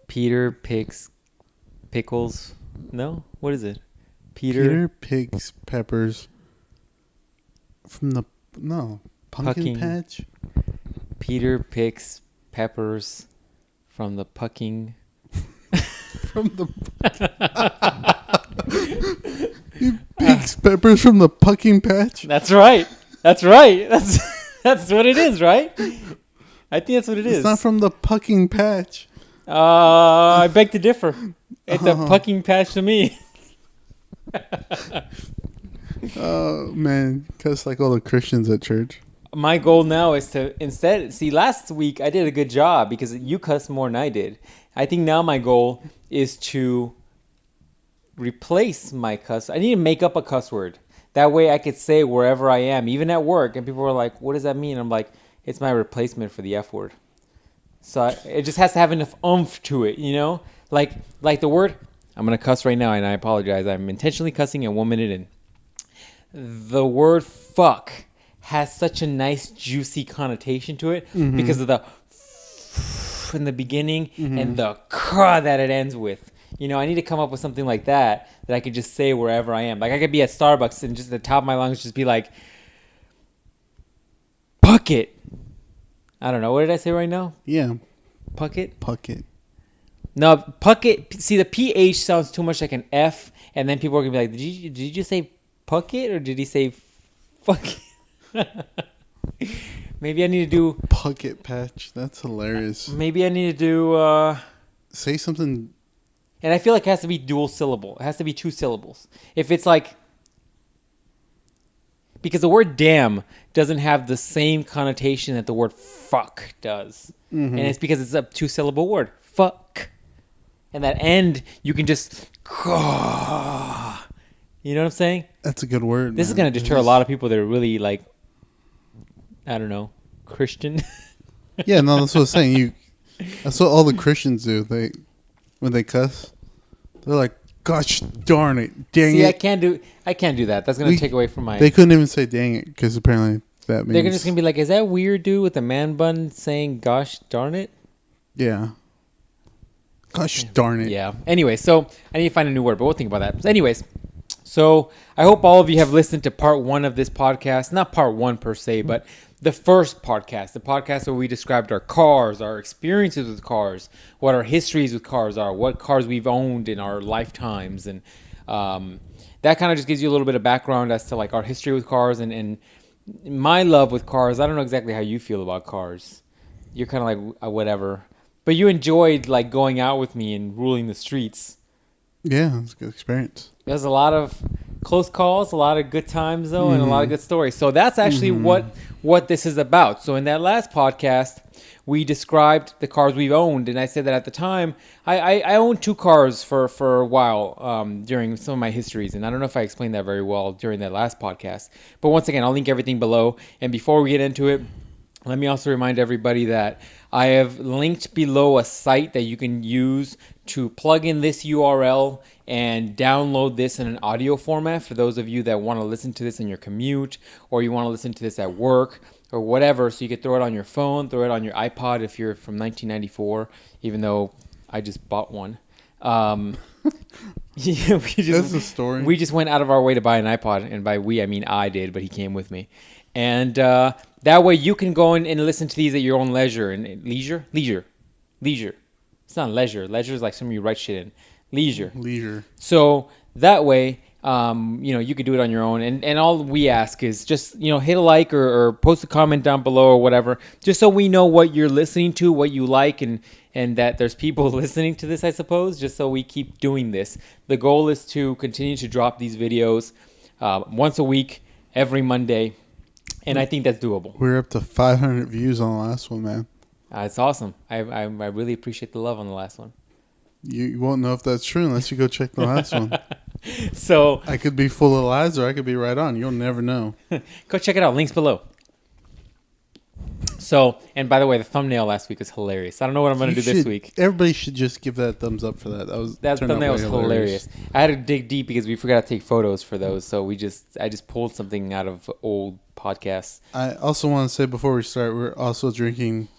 Peter picks pickles. No? What is it? Peter picks peppers from the... No. Pumpkin patch? Peter picks peppers from the pucking... From the... He picks peppers from the pucking patch? That's right. That's what it is, right? I think that's what it is. It's not from the pucking patch. I beg to differ. It's a pucking patch to me. Oh, man. Cuss like all the Christians at church. My goal now is to instead... See, last week I did a good job because you cussed more than I did. I think now my goal is to replace my cuss. I need to make up a cuss word. That way I could say wherever I am, even at work. And people are like, what does that mean? I'm like, it's my replacement for the F word. So it just has to have enough oomph to it, you know? Like the word, I'm going to cuss right now, and I apologize. I'm intentionally cussing at 1 minute in. The word fuck has such a nice, juicy connotation to it because of the in the beginning and the ka that it ends with. You know, I need to come up with something like that I could just say wherever I am. Like, I could be at Starbucks and just at the top of my lungs just be like, puck it. I don't know. What did I say right now? Yeah. Puck it? Puck it. No, puck it. See, the PH sounds too much like an F, and then people are going to be like, did you just say puck it, or did he say fuck it? Maybe I need to do... Puck it patch. That's hilarious. Maybe I need to do... Say something... And I feel like it has to be dual syllable. It has to be 2 syllables. If it's like... Because the word damn doesn't have the same connotation that the word fuck does. And it's because it's a 2-syllable word. Fuck. And that end, you can just... You know what I'm saying? That's a good word. This is going to deter a lot of people that are really like... I don't know. Christian? Yeah, no, that's what I'm saying. That's what all the Christians do. When they cuss, they're like, "Gosh darn it, dang it!" I can't do that. That's gonna take away from my. They couldn't even say "dang it" because apparently that means they're just gonna be like, "Is that weird dude with a man bun saying gosh darn it?" Yeah. Gosh darn it. Yeah. Anyway, so I need to find a new word, but we'll think about that. Anyways, so I hope all of you have listened to part 1 of this podcast. Not part 1 per se, but the first podcast, the podcast where we described our cars, our experiences with cars, what our histories with cars are, what cars we've owned in our lifetimes. And that kind of just gives you a little bit of background as to like our history with cars and my love with cars. I don't know exactly how you feel about cars. You're kind of like whatever. But you enjoyed like going out with me and ruling the streets. Yeah, it was a good experience. There's a lot of close calls, a lot of good times though, and a lot of good stories. So that's actually what this is about. So in that last podcast, we described the cars we've owned, and I said that at the time I owned 2 cars for a while during some of my histories, and I don't know if I explained that very well during that last podcast. But once again, I'll link everything below. And before we get into it, let me also remind everybody that I have linked below a site that you can use to plug in this URL and download this in an audio format for those of you that want to listen to this in your commute, or you want to listen to this at work or whatever. So you could throw it on your phone, throw it on your iPod if you're from 1994, even though I just bought one. Yeah, That's the story. We just went out of our way to buy an iPod, and by we I mean I did, but he came with me. And that way you can go in and listen to these at your own leisure. And leisure. It's not leisure. Leisure is like something you write shit in. Leisure. So that way, you could do it on your own. And all we ask is just, hit a like or post a comment down below or whatever, just so we know what you're listening to, what you like, and that there's people listening to this, I suppose, just so we keep doing this. The goal is to continue to drop these videos once a week, every Monday. And I think that's doable. We're up to 500 views on the last one, man. It's awesome. I really appreciate the love on the last one. You won't know if that's true unless you go check the last one. So I could be full of lies or I could be right on. You'll never know. Go check it out. Links below. So, and by the way, the thumbnail last week was hilarious. I don't know what I'm going to do this week. Everybody should just give that a thumbs up for that. That thumbnail was hilarious. I had to dig deep because we forgot to take photos for those. So I just pulled something out of old podcasts. I also want to say before we start, we're also drinking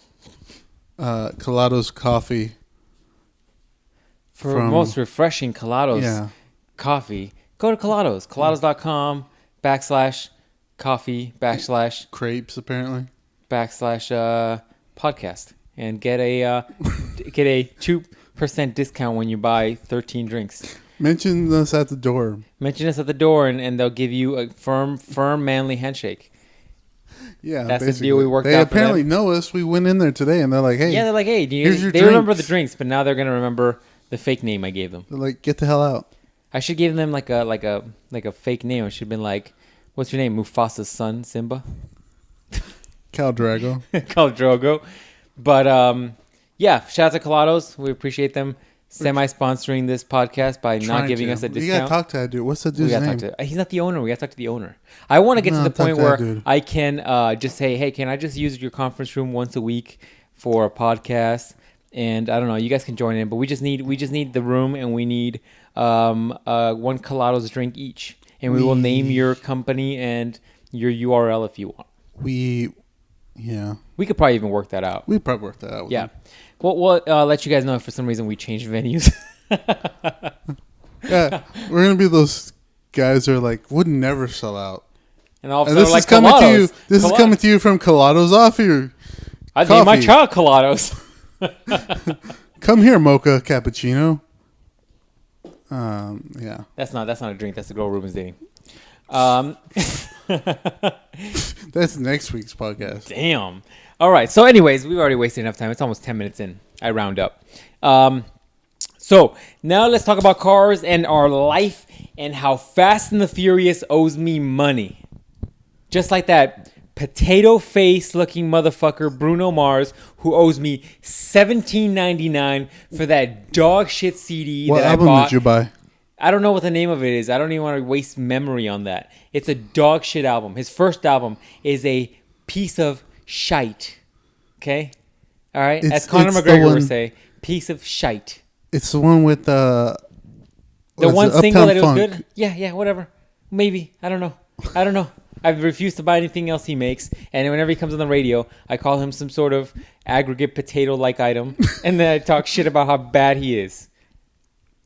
Colado's coffee For most refreshing Colados coffee, go to Colados. Colados.com/coffee crepes apparently /podcast and get a 2% discount when you buy 13 drinks. Mention us at the door. And they'll give you a firm, manly handshake. Yeah, that's basically the deal we worked out. They apparently know us. We went in there today, and they're like, "Hey, here's your." They remember the drinks, but now they're gonna remember the fake name I gave them. They're like, "Get the hell out!" I should give them like a fake name. I should have been like, "What's your name? Mufasa's son, Simba." Khal Drogo. Khal Drogo. But shout out to Colados. We appreciate them semi-sponsoring this podcast by not giving us a discount. You gotta talk to that dude. What's that dude's name? He's not the owner. We gotta talk to the owner. I want to get to the point where I can just say, hey, can I just use your conference room once a week for a podcast? And I don't know, you guys can join in, but we just need the room, and we need one Colados drink each, and we will name your company and your URL if you want. We could probably even work that out. We probably work that out. Yeah. We'll let you guys know if for some reason we change venues. Yeah, we're gonna be those guys who are like would never sell out. And all of a sudden, this is coming to you. This is coming to you from Colados off here. I named my child Colados. Come here, mocha cappuccino. Yeah. That's not a drink. That's the girl Ruben's dating. That's next week's podcast. Damn. All right. So anyways, we've already wasted enough time. It's almost 10 minutes in. I round up. So now let's talk about cars and our life and how Fast and the Furious owes me money. Just like that potato face looking motherfucker Bruno Mars, who owes me $17.99 for that dog shit CD what that I bought. What album did you buy? I don't know what the name of it is. I don't even want to waste memory on that. It's a dog shit album. His first album is a piece of shite. Okay? All right? As Conor McGregor would say, piece of shite. It's the one with the one single that it was good? Yeah, whatever. Maybe. I don't know. I refuse to buy anything else he makes. And whenever he comes on the radio, I call him some sort of aggregate potato-like item. And then I talk shit about how bad he is.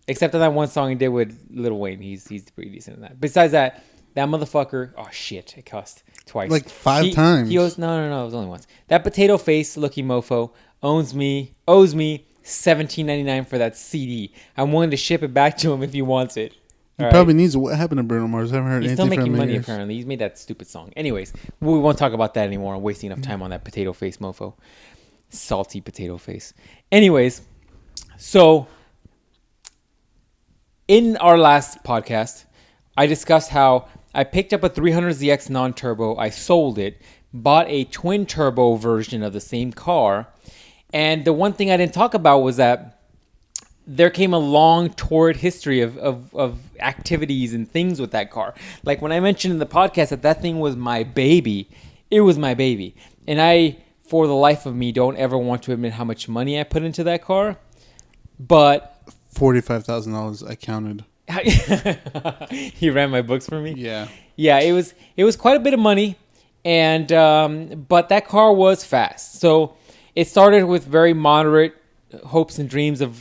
Except on that one song he did with Lil Wayne. He's pretty decent in that. Besides that motherfucker... Oh, shit. I cussed twice. Like 5 times. He owes... No. It was only once. That potato face looking mofo owes me $17.99 for that CD. I'm willing to ship it back to him if he wants it. He probably needs it. What happened to Bruno Mars? I haven't heard anything from him. He's still making money, apparently. He's made that stupid song. Anyways, we won't talk about that anymore. I'm wasting enough time on that potato face mofo. Salty potato face. Anyways, so... in our last podcast, I discussed how I picked up a 300ZX non-turbo. I sold it, bought a twin-turbo version of the same car. And the one thing I didn't talk about was that there came a long, torrid history of activities and things with that car. Like when I mentioned in the podcast that thing was my baby, it was my baby. And I, for the life of me, don't ever want to admit how much money I put into that car. But... $45,000 I counted. He ran my books for me? Yeah, it was quite a bit of money, and but that car was fast. So it started with very moderate hopes and dreams of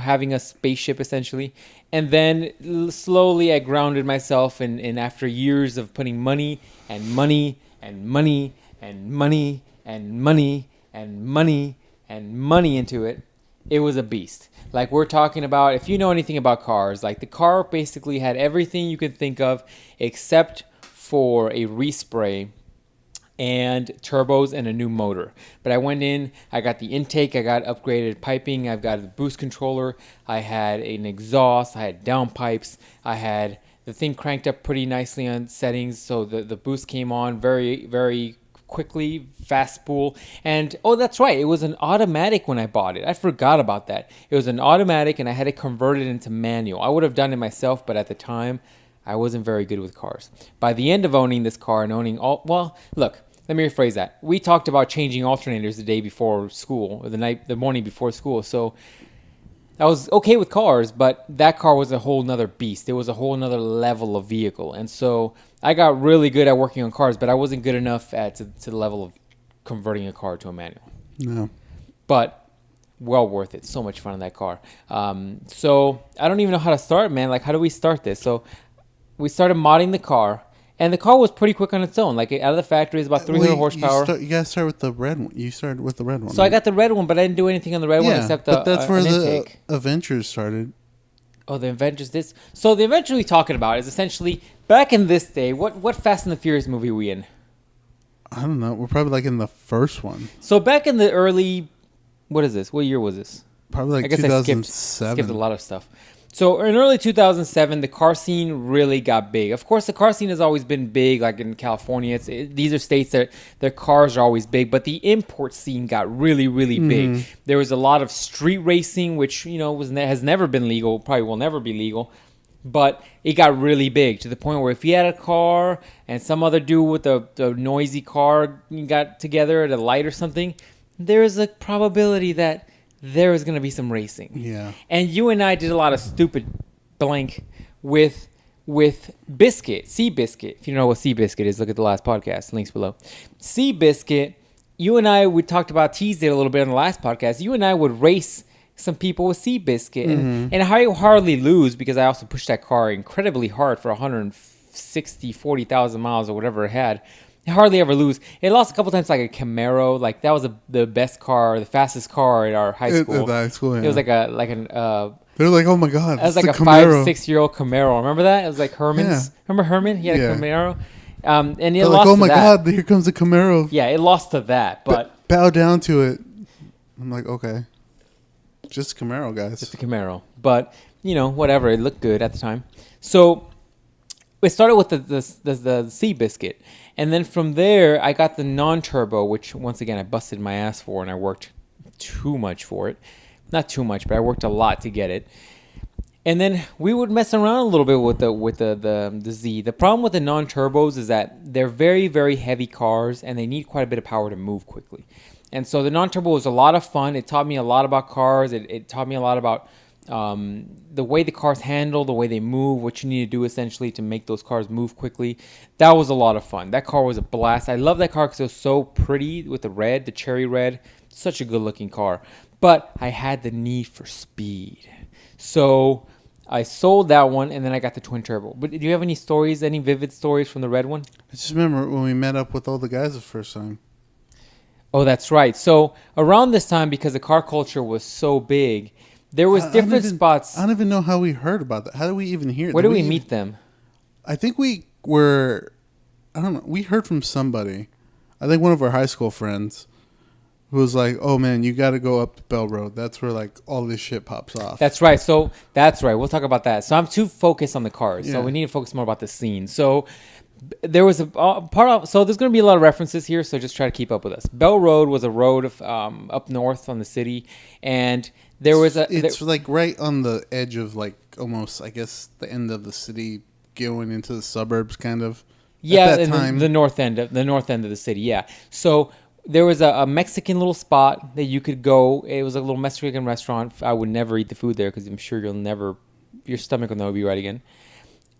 having a spaceship essentially, and then slowly I grounded myself, and after years of putting money and money and money and money and money and money and money into it, it was a beast. Like we're talking about, if you know anything about cars, like the car basically had everything you could think of except for a respray and turbos and a new motor. But I went in, I got the intake, I got upgraded piping, I've got a boost controller, I had an exhaust, I had downpipes, I had the thing cranked up pretty nicely on settings, so the boost came on very, very quickly, fast spool. And that's right, it was an automatic when I bought it. I forgot about that. It was an automatic, and I had to convert it into manual. I would have done it myself, but at the time I wasn't very good with cars. By the end of owning this car and owning look, let me rephrase that. We talked about changing alternators the day before school, or the morning before school. So I was okay with cars, but that car was a whole nother beast. It was a whole nother level of vehicle. And so I got really good at working on cars, but I wasn't good enough to the level of converting a car to a manual. No. But Well worth it. So much fun in that car. So I don't even know how to start, man. Like, how do we start this? So we started modding the car, and the car was pretty quick on its own. Like, out of the factory, it's about 300 horsepower. You gotta start with the red one. You started with the red one. So I got the red one, but I didn't do anything on the red one except but that's where an the intake. Avengers started. Oh, the Avengers. So the Avengers we're talking about is essentially back in this day. What Fast and the Furious movie are we in? I don't know. We're probably like in the first one. So back in the early, what is this? What year was this? Probably like I guess 2007. I skipped a lot of stuff. So in early 2007, the car scene really got big. Of course, the car scene has always been big, like in California. These are states that their cars are always big, but the import scene got really, really big. There was a lot of street racing, which has never been legal, probably will never be legal. But it got really big to the point where if you had a car and some other dude with a noisy car got together at a light or something, there is a probability that there is going to be some racing. Yeah. And you and I did a lot of stupid blank with Biscuit, Seabiscuit. If you don't know what Seabiscuit is, look at the last podcast. Links below. Seabiscuit, you and I, we talked about, teased it a little bit on the last podcast. You and I would race some people with Seabiscuit. And I hardly lose because I also pushed that car incredibly hard for 40,000 miles or whatever it had. I hardly ever lose. It lost a couple times, like a Camaro. Like that was the best car, the fastest car at our high school. At the high school, yeah. It was like they're like, oh my god, it was like a Camaro. 5-6-year-old Camaro. Remember that? It was like Herman's. Yeah. Remember Herman? He had a Camaro. And it They're lost like, oh to my that. god, here comes the Camaro. Yeah, it lost to that, but bow down to it. I'm like, okay, just Camaro, guys. just a Camaro. But whatever. It looked good at the time. So it started with the Seabiscuit. And then from there, I got the non-turbo, which, once again, I busted my ass for, and I worked too much for it. Not too much, but I worked a lot to get it. And then we would mess around a little bit with the Z. The problem with the non-turbos is that they're very, very heavy cars, and they need quite a bit of power to move quickly. And so the non-turbo was a lot of fun. It taught me a lot about cars. It taught me a lot about the way the cars handle, the way they move, what you need to do essentially to make those cars move quickly. That was a lot of fun. That car was a blast. I love that car because it was so pretty with the cherry red. Such a good looking car. But I had the need for speed. So I sold that one and then I got the twin turbo. But do you have any stories, any vivid stories from the red one? I just remember when we met up with all the guys the first time. Oh, that's right. So around this time, because the car culture was so big, there was different spots. I don't even know how we heard about that. How did we even hear it? Where did we meet them? I think we don't know. We heard from somebody. I think one of our high school friends who was like, oh man, you got to go up to Bell Road. That's where like all this shit pops off. That's right. So that's right. We'll talk about that. So I'm too focused on the cars. Yeah. So we need to focus more about the scene. So there was a part of, so there's going to be a lot of references here. So just try to keep up with us. Bell Road was a road up north on the city. And there was it's like right on the edge of like almost, I guess, the end of the city going into the suburbs, kind of. Yeah, at that time. the north end of the city. Yeah. So there was a Mexican little spot that you could go. It was a little Mexican restaurant. I would never eat the food there because I'm sure your stomach will never be right again.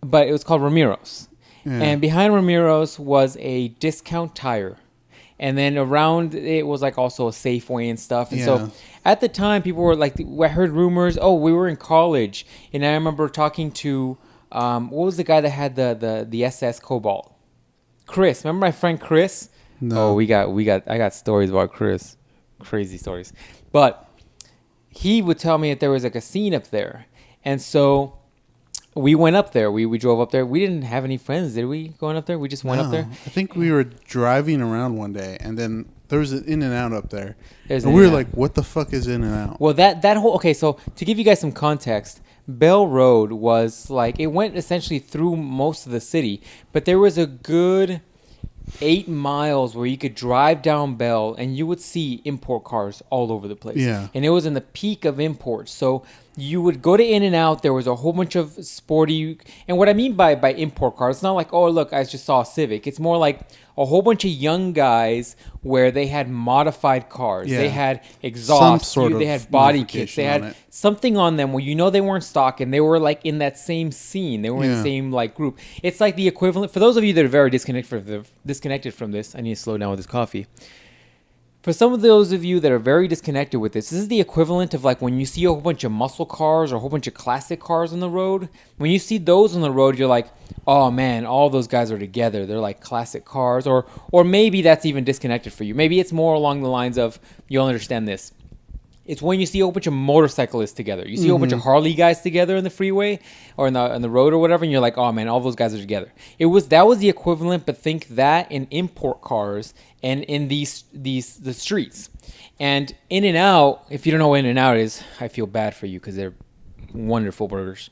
But it was called Ramiro's. Yeah. And behind Ramiro's was a discount tire. And then around it was like also a Safeway and stuff. And so at the time, people were like, I heard rumors. Oh, we were in college. And I remember talking to, what was the guy that had the SS Cobalt? Chris. Remember my friend Chris? No. Oh, I got stories about Chris. Crazy stories. But he would tell me that there was like a scene up there. And so we went up there. We drove up there. We didn't have any friends, did we, going up there? We just went up there? I think we were driving around one day, and then there was an In-N-Out up there. There's and we were like, what the fuck is In-N-Out? Well, that whole... Okay, so to give you guys some context, Bell Road was like... It went essentially through most of the city, but there was a good 8 miles where you could drive down Bell, and you would see import cars all over the place. Yeah. And it was in the peak of imports, so... You would go to In-N-Out. There was a whole bunch of sporty... And what I mean by import cars, it's not like, oh, look, I just saw a Civic. It's more like a whole bunch of young guys where they had modified cars. Yeah. They had exhaust. They had body kits. They had something on them where they weren't stock and they were like in that same scene. They were in the same like group. It's like the equivalent... For those of you that are very disconnected from this... I need to slow down with this coffee. For some of those of you that are very disconnected with this is the equivalent of like when you see a whole bunch of muscle cars or a whole bunch of classic cars on the road. When you see those on the road, you're like, oh man, all those guys are together. They're like classic cars. Or maybe that's even disconnected for you. Maybe it's more along the lines of, you'll understand this. It's when you see a whole bunch of motorcyclists together. You see a whole bunch of Harley guys together in the freeway or on the road or whatever, and you're like, oh man, all those guys are together. That was the equivalent, but think that in import cars and in the streets. And In-N-Out, if you don't know what In-N-Out is, I feel bad for you because they're wonderful burgers.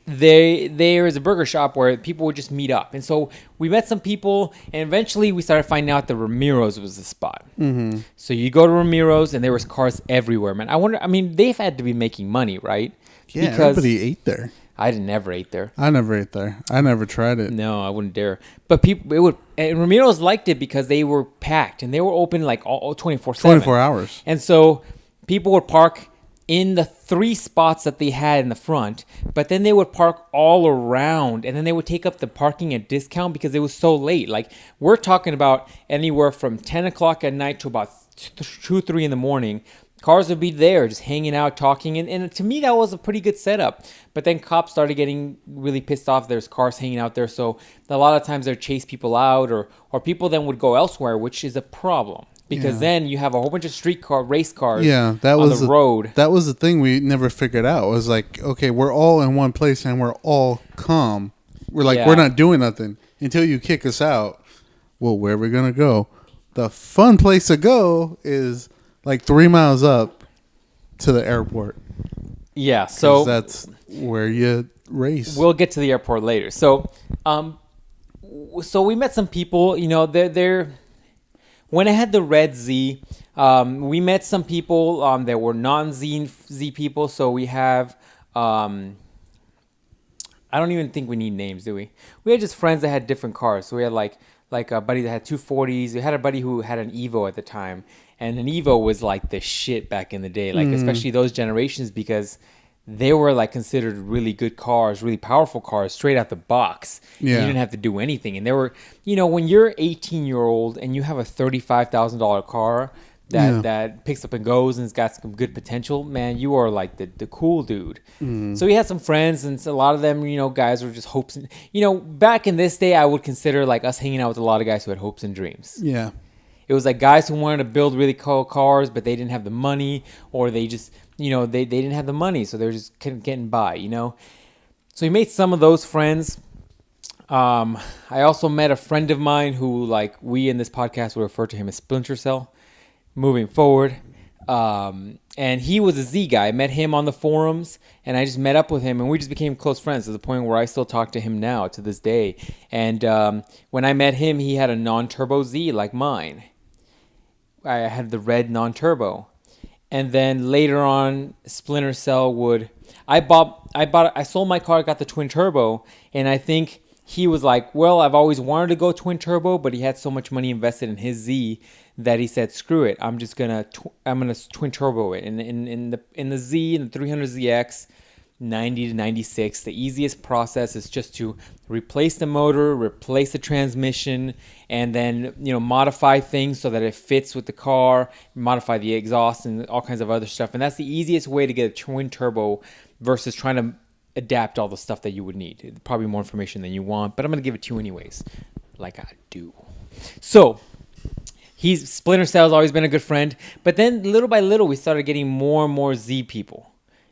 There is a burger shop where people would just meet up. And so we met some people, and eventually we started finding out that Ramiro's was the spot. Mm-hmm. So you go to Ramiro's, and there was cars everywhere, man. They've had to be making money, right? Yeah, everybody ate there. I never ate there. I never ate there. I never tried it. No, I wouldn't dare. But and Ramiro's liked it because they were packed, and they were open like all 24/7. 24 hours. And so people would park in the 3 spots that they had in the front, but then they would park all around, and then they would take up the parking at discount because it was so late. Like, we're talking about anywhere from 10 o'clock at night to about 2, 3 in the morning. Cars would be there just hanging out, talking, and to me that was a pretty good setup. But then cops started getting really pissed off. There's cars hanging out there, so a lot of times they'd chase people out, or people then would go elsewhere, which is a problem. Because then you have a whole bunch of race cars on the road. That was the thing we never figured out. It was like, okay, we're all in one place and we're all calm. We're like, we're not doing nothing until you kick us out. Well, where are we going to go? The fun place to go is like 3 miles up to the airport. Yeah, so that's where you race. We'll get to the airport later. So we met some people, they're when I had the red Z, we met some people that were non-Z people. So we have, I don't even think we need names, do we? We had just friends that had different cars. So we had like a buddy that had 240s. We had a buddy who had an Evo at the time. And an Evo was like the shit back in the day, like especially those generations, because they were like considered really good cars, really powerful cars straight out the box. Yeah. You didn't have to do anything. And they were, when you're 18-year-old and you have a $35,000 car that picks up and goes and it's got some good potential, man, you are like the cool dude. So we had some friends, and a lot of them, guys were just hopes. Back in this day, I would consider like us hanging out with a lot of guys who had hopes and dreams. Yeah. It was like guys who wanted to build really cool cars, but they didn't have the money, or they just, they didn't have the money, so they were just getting by, So we made some of those friends. I also met a friend of mine who, like, we in this podcast would refer to him as Splinter Cell moving forward. And he was a Z guy. I met him on the forums, and I just met up with him, and we just became close friends to the point where I still talk to him now to this day. And when I met him, he had a non-turbo Z like mine. I had the red non-turbo. And then later on, Splinter Cell I sold my car, got the twin turbo, and I think he was like, well, I've always wanted to go twin turbo, but he had so much money invested in his Z that he said, screw it, I'm gonna twin turbo it. In the Z, in the 300ZX, 90 to 96, the easiest process is just to replace the motor, replace the transmission, and then modify things so that it fits with the car, modify the exhaust and all kinds of other stuff. And that's the easiest way to get a twin turbo versus trying to adapt all the stuff that you would need. Probably more information than you want, but I'm going to give it to you anyways, like I do. So Splinter Cell's always been a good friend, but then little by little we started getting more and more Z people.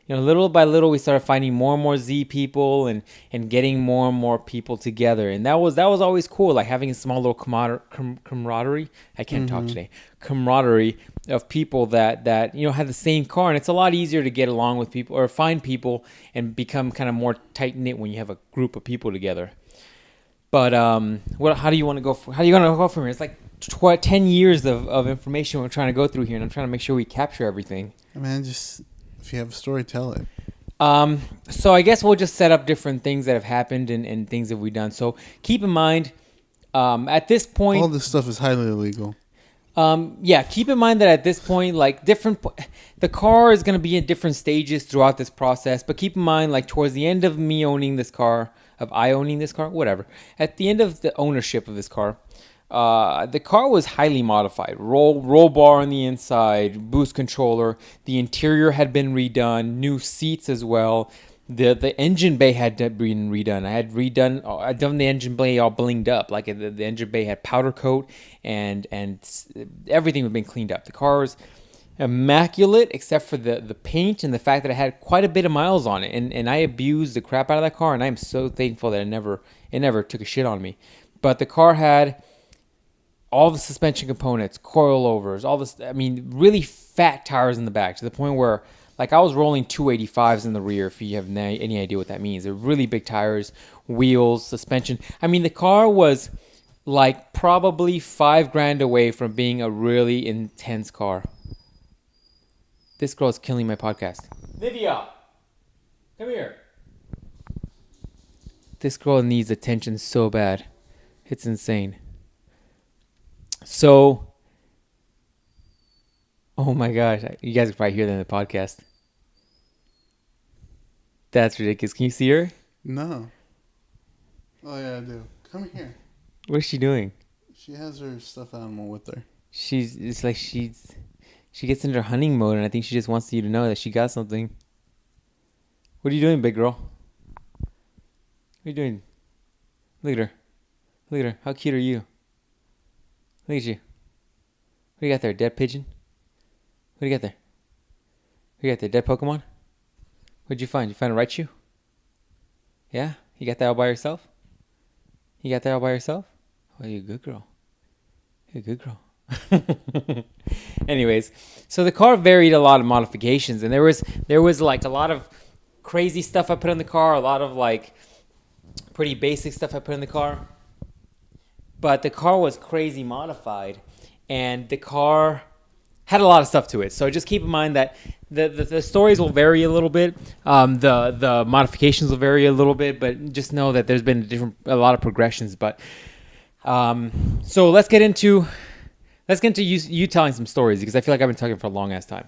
Little by little we started finding more and more Z people and getting more and more people together, and that was always cool, like having a small little camaraderie. I can't talk today. Camaraderie of people that had the same car, and it's a lot easier to get along with people or find people and become kind of more tight knit when you have a group of people together. But how do you want to go? How are you going to go from here? It's like 10 years of information we're trying to go through here, and I'm trying to make sure we capture everything. Man, just if you have a story, tell it. So I guess we'll just set up different things that have happened and things that we've done. So keep in mind, at this point, all this stuff is highly illegal. Keep in mind that at this point, like the car is going to be in different stages throughout this process. But keep in mind, like towards the end of me owning this car, whatever. At the end of the ownership of this car, The car was highly modified. Roll bar on the inside, boost controller. The interior had been redone, new seats as well. The engine bay had been redone. I'd done the engine bay all blinged up. Like the engine bay had powder coat and everything had been cleaned up. The car was immaculate except for the paint and the fact that it had quite a bit of miles on it. And I abused the crap out of that car, and I'm so thankful that it never took a shit on me. But the car had all the suspension components, coilovers, all this. I mean, really fat tires in the back to the point where, like, I was rolling 285s in the rear. If you have any idea what that means, they're really big tires, wheels, suspension. I mean, the car was like probably $5,000 away from being a really intense car. This girl is killing my podcast. Livia, come here. This girl needs attention so bad. It's insane. So, oh my gosh. You guys can probably hear that in the podcast. That's ridiculous. Can you see her? No. Oh, yeah, I do. Come here. What is she doing? She has her stuffed animal with her. She gets into hunting mode, and I think she just wants you to know that she got something. What are you doing, big girl? What are you doing? Look at her. Look at her. How cute are you? Look at you. What do you got there? Dead pigeon? What do you got there? What do you got there? Dead Pokemon? What'd you find? You find a Raichu? Yeah? You got that all by yourself? You got that all by yourself? Oh, you're a good girl. You're a good girl. Anyways, so the car varied a lot of modifications, and there was like a lot of crazy stuff I put in the car, a lot of like pretty basic stuff I put in the car. But the car was crazy modified, and the car had a lot of stuff to it. So just keep in mind that the stories will vary a little bit. The modifications will vary a little bit, but just know that there's been a lot of progressions. But so let's get into you telling some stories, because I feel like I've been talking for a long ass time.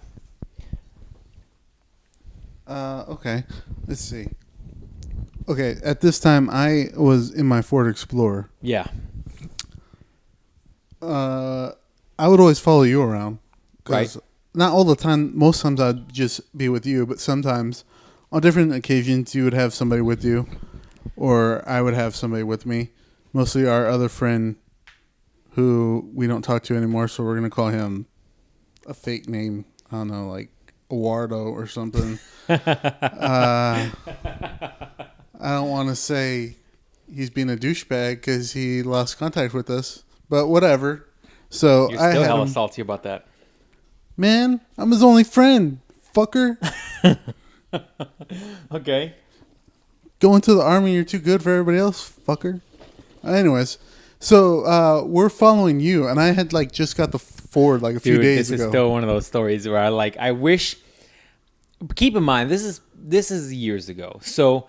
Okay. Let's see. Okay, at this time I was in my Ford Explorer. Yeah. I would always follow you around. Right. Not all the time. Most times I'd just be with you, but sometimes on different occasions you would have somebody with you, or I would have somebody with me. Mostly our other friend, who we don't talk to anymore, so we're going to call him a fake name. I don't know, like Eduardo or something. I don't want to say he's being a douchebag because he lost contact with us, but whatever. So you're still hella salty about that. Man, I'm his only friend, fucker. Okay. Going to the army, you're too good for everybody else, fucker. Anyways. So we're following you, and I had like just got the Ford like a few days ago. This is still one of those stories where I wish. Keep in mind, this is years ago, so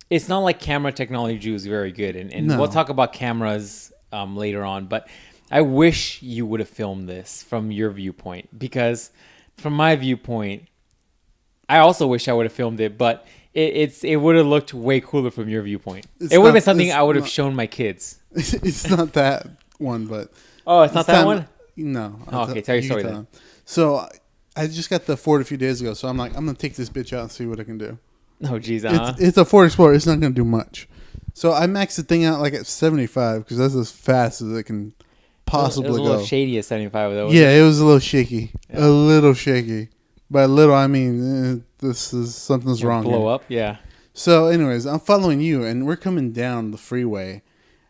it's not like camera technology was very good, and No. we'll talk about cameras later on. But I wish you would have filmed this from your viewpoint, because from my viewpoint, I also wish I would have filmed it, but it would have looked way cooler from your viewpoint. It would have been something I would have shown my kids. It's not that one, but oh, it's not that one. No. Oh, okay, tell your story then. So I just got the Ford a few days ago, so I'm like, I'm gonna take this bitch out and see what I can do. Oh, geez, It's a Ford Explorer. It's not gonna do much. So I maxed the thing out like at 75 because that's as fast as it can possibly go. It was a little shady at 75 though. Yeah, it was a little shaky. Yeah. A little shaky. By little, I mean something's wrong. Blow here. up, yeah. So, anyways, I'm following you, and we're coming down the freeway.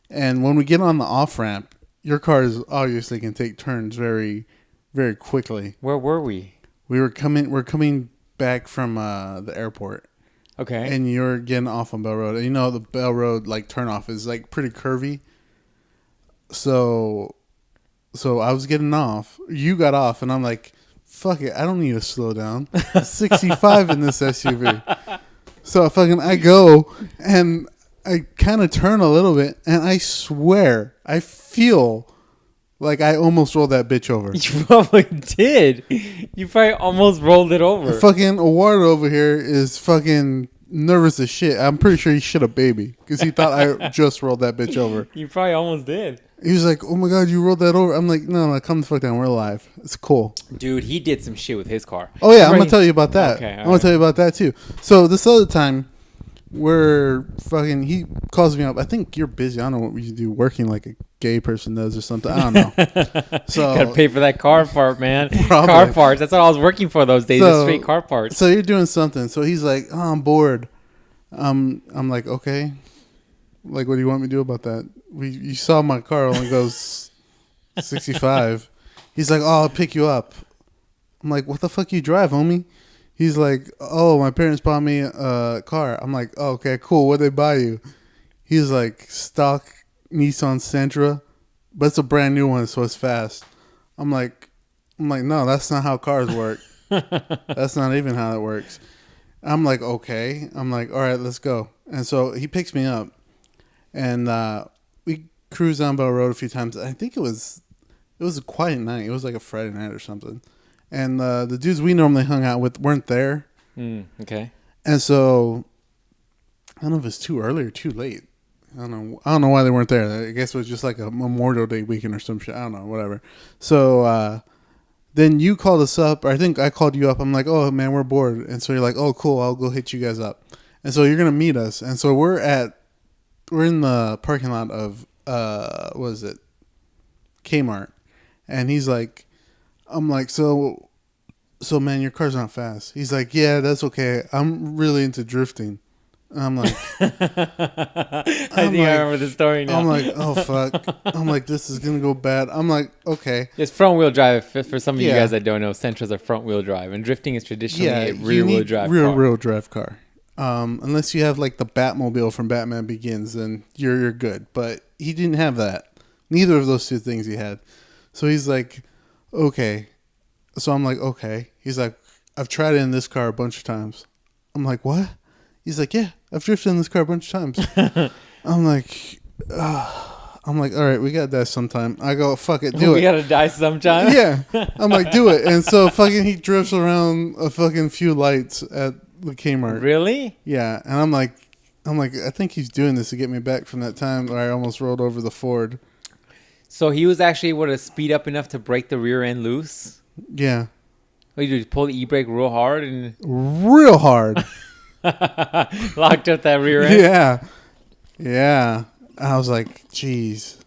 And when we get on the off ramp, your cars obviously can take turns very, very quickly. Where were we? We're coming back from the airport. Okay. And you're getting off on Bell Road. And you know the Bell Road like turnoff is like pretty curvy. So I was getting off. You got off, and I'm like, fuck it, I don't need to slow down. 65 in this SUV. So I go, and I kind of turn a little bit, and I swear, I feel like I almost rolled that bitch over. You probably did. You probably almost rolled it over. Fucking Eduardo over here is fucking nervous as shit. I'm pretty sure he shit a baby because he thought I just rolled that bitch over. You probably almost did. He was like, "Oh my god, you rolled that over." I'm like, "No, come the fuck down. We're alive. It's cool." Dude, he did some shit with his car. Oh yeah, I'm Remember gonna tell you about that. Okay, I'm gonna tell you about that too. So this other time, we're fucking. He calls me up. I think you're busy. I don't know what we do, working like a gay person does or something. I don't know. So gotta pay for that car part, man. Probably. Car parts. That's what I was working for those days. So- Just straight car parts. So you're doing something. So he's like, "Oh, I'm bored." I'm like, "Okay. Like, what do you want me to do about that? You saw my car only goes 65." He's like, "Oh, I'll pick you up." I'm like, "What the fuck you drive, homie?" He's like, "Oh, my parents bought me a car." I'm like, "Oh, okay, cool. What'd they buy you?" He's like, "Stock Nissan Sentra, but it's a brand new one, so it's fast." I'm like, "No, that's not how cars work. That's not even how it works." I'm like, "Okay." I'm like, "All right, let's go." And so he picks me up, and we cruised down Bell Road a few times. I think it was a quiet night. It was like a Friday night or something. And the dudes we normally hung out with weren't there. Okay. And so I don't know if it's too early or too late. I don't know why they weren't there. I guess it was just like a Memorial Day weekend or some shit. I don't know, whatever. So then you called us up, or I think I called you up. I'm like, "Oh man, we're bored." And so you're like, "Oh cool, I'll go hit you guys up." And so you're gonna meet us. And so we're in the parking lot of what is it? Kmart. And he's like, I'm like, so man, your car's not fast. He's like, "Yeah, that's okay. I'm really into drifting." And I'm like, I remember the story now. I'm like, "Oh fuck." I'm like, "This is gonna go bad." I'm like, "Okay." It's front wheel drive. For some of you Yeah. guys that don't know, Sentras are front wheel drive, and drifting is traditionally Yeah, a rear wheel drive. rear car. wheel drive car. Unless you have like the Batmobile from Batman Begins, then you're good. But he didn't have that. Neither of those two things he had. So he's like, "Okay." So I'm like, "Okay." He's like, "I've tried it in this car a bunch of times." I'm like, "What?" He's like, "Yeah, I've drifted in this car a bunch of times." I'm like, "All right, we got that sometime." I go, "Fuck it, do We it." gotta die sometime. Yeah. I'm like, "Do it." And so fucking he drifts around a fucking few lights at the Kmart. Really? Yeah. And I'm like, I think he's doing this to get me back from that time where I almost rolled over the Ford. So he was actually able to speed up enough to break the rear end loose? Yeah. What you do? Pull the e-brake real hard and Real hard. locked up that rear end? Yeah. Yeah. I was like, "Jeez."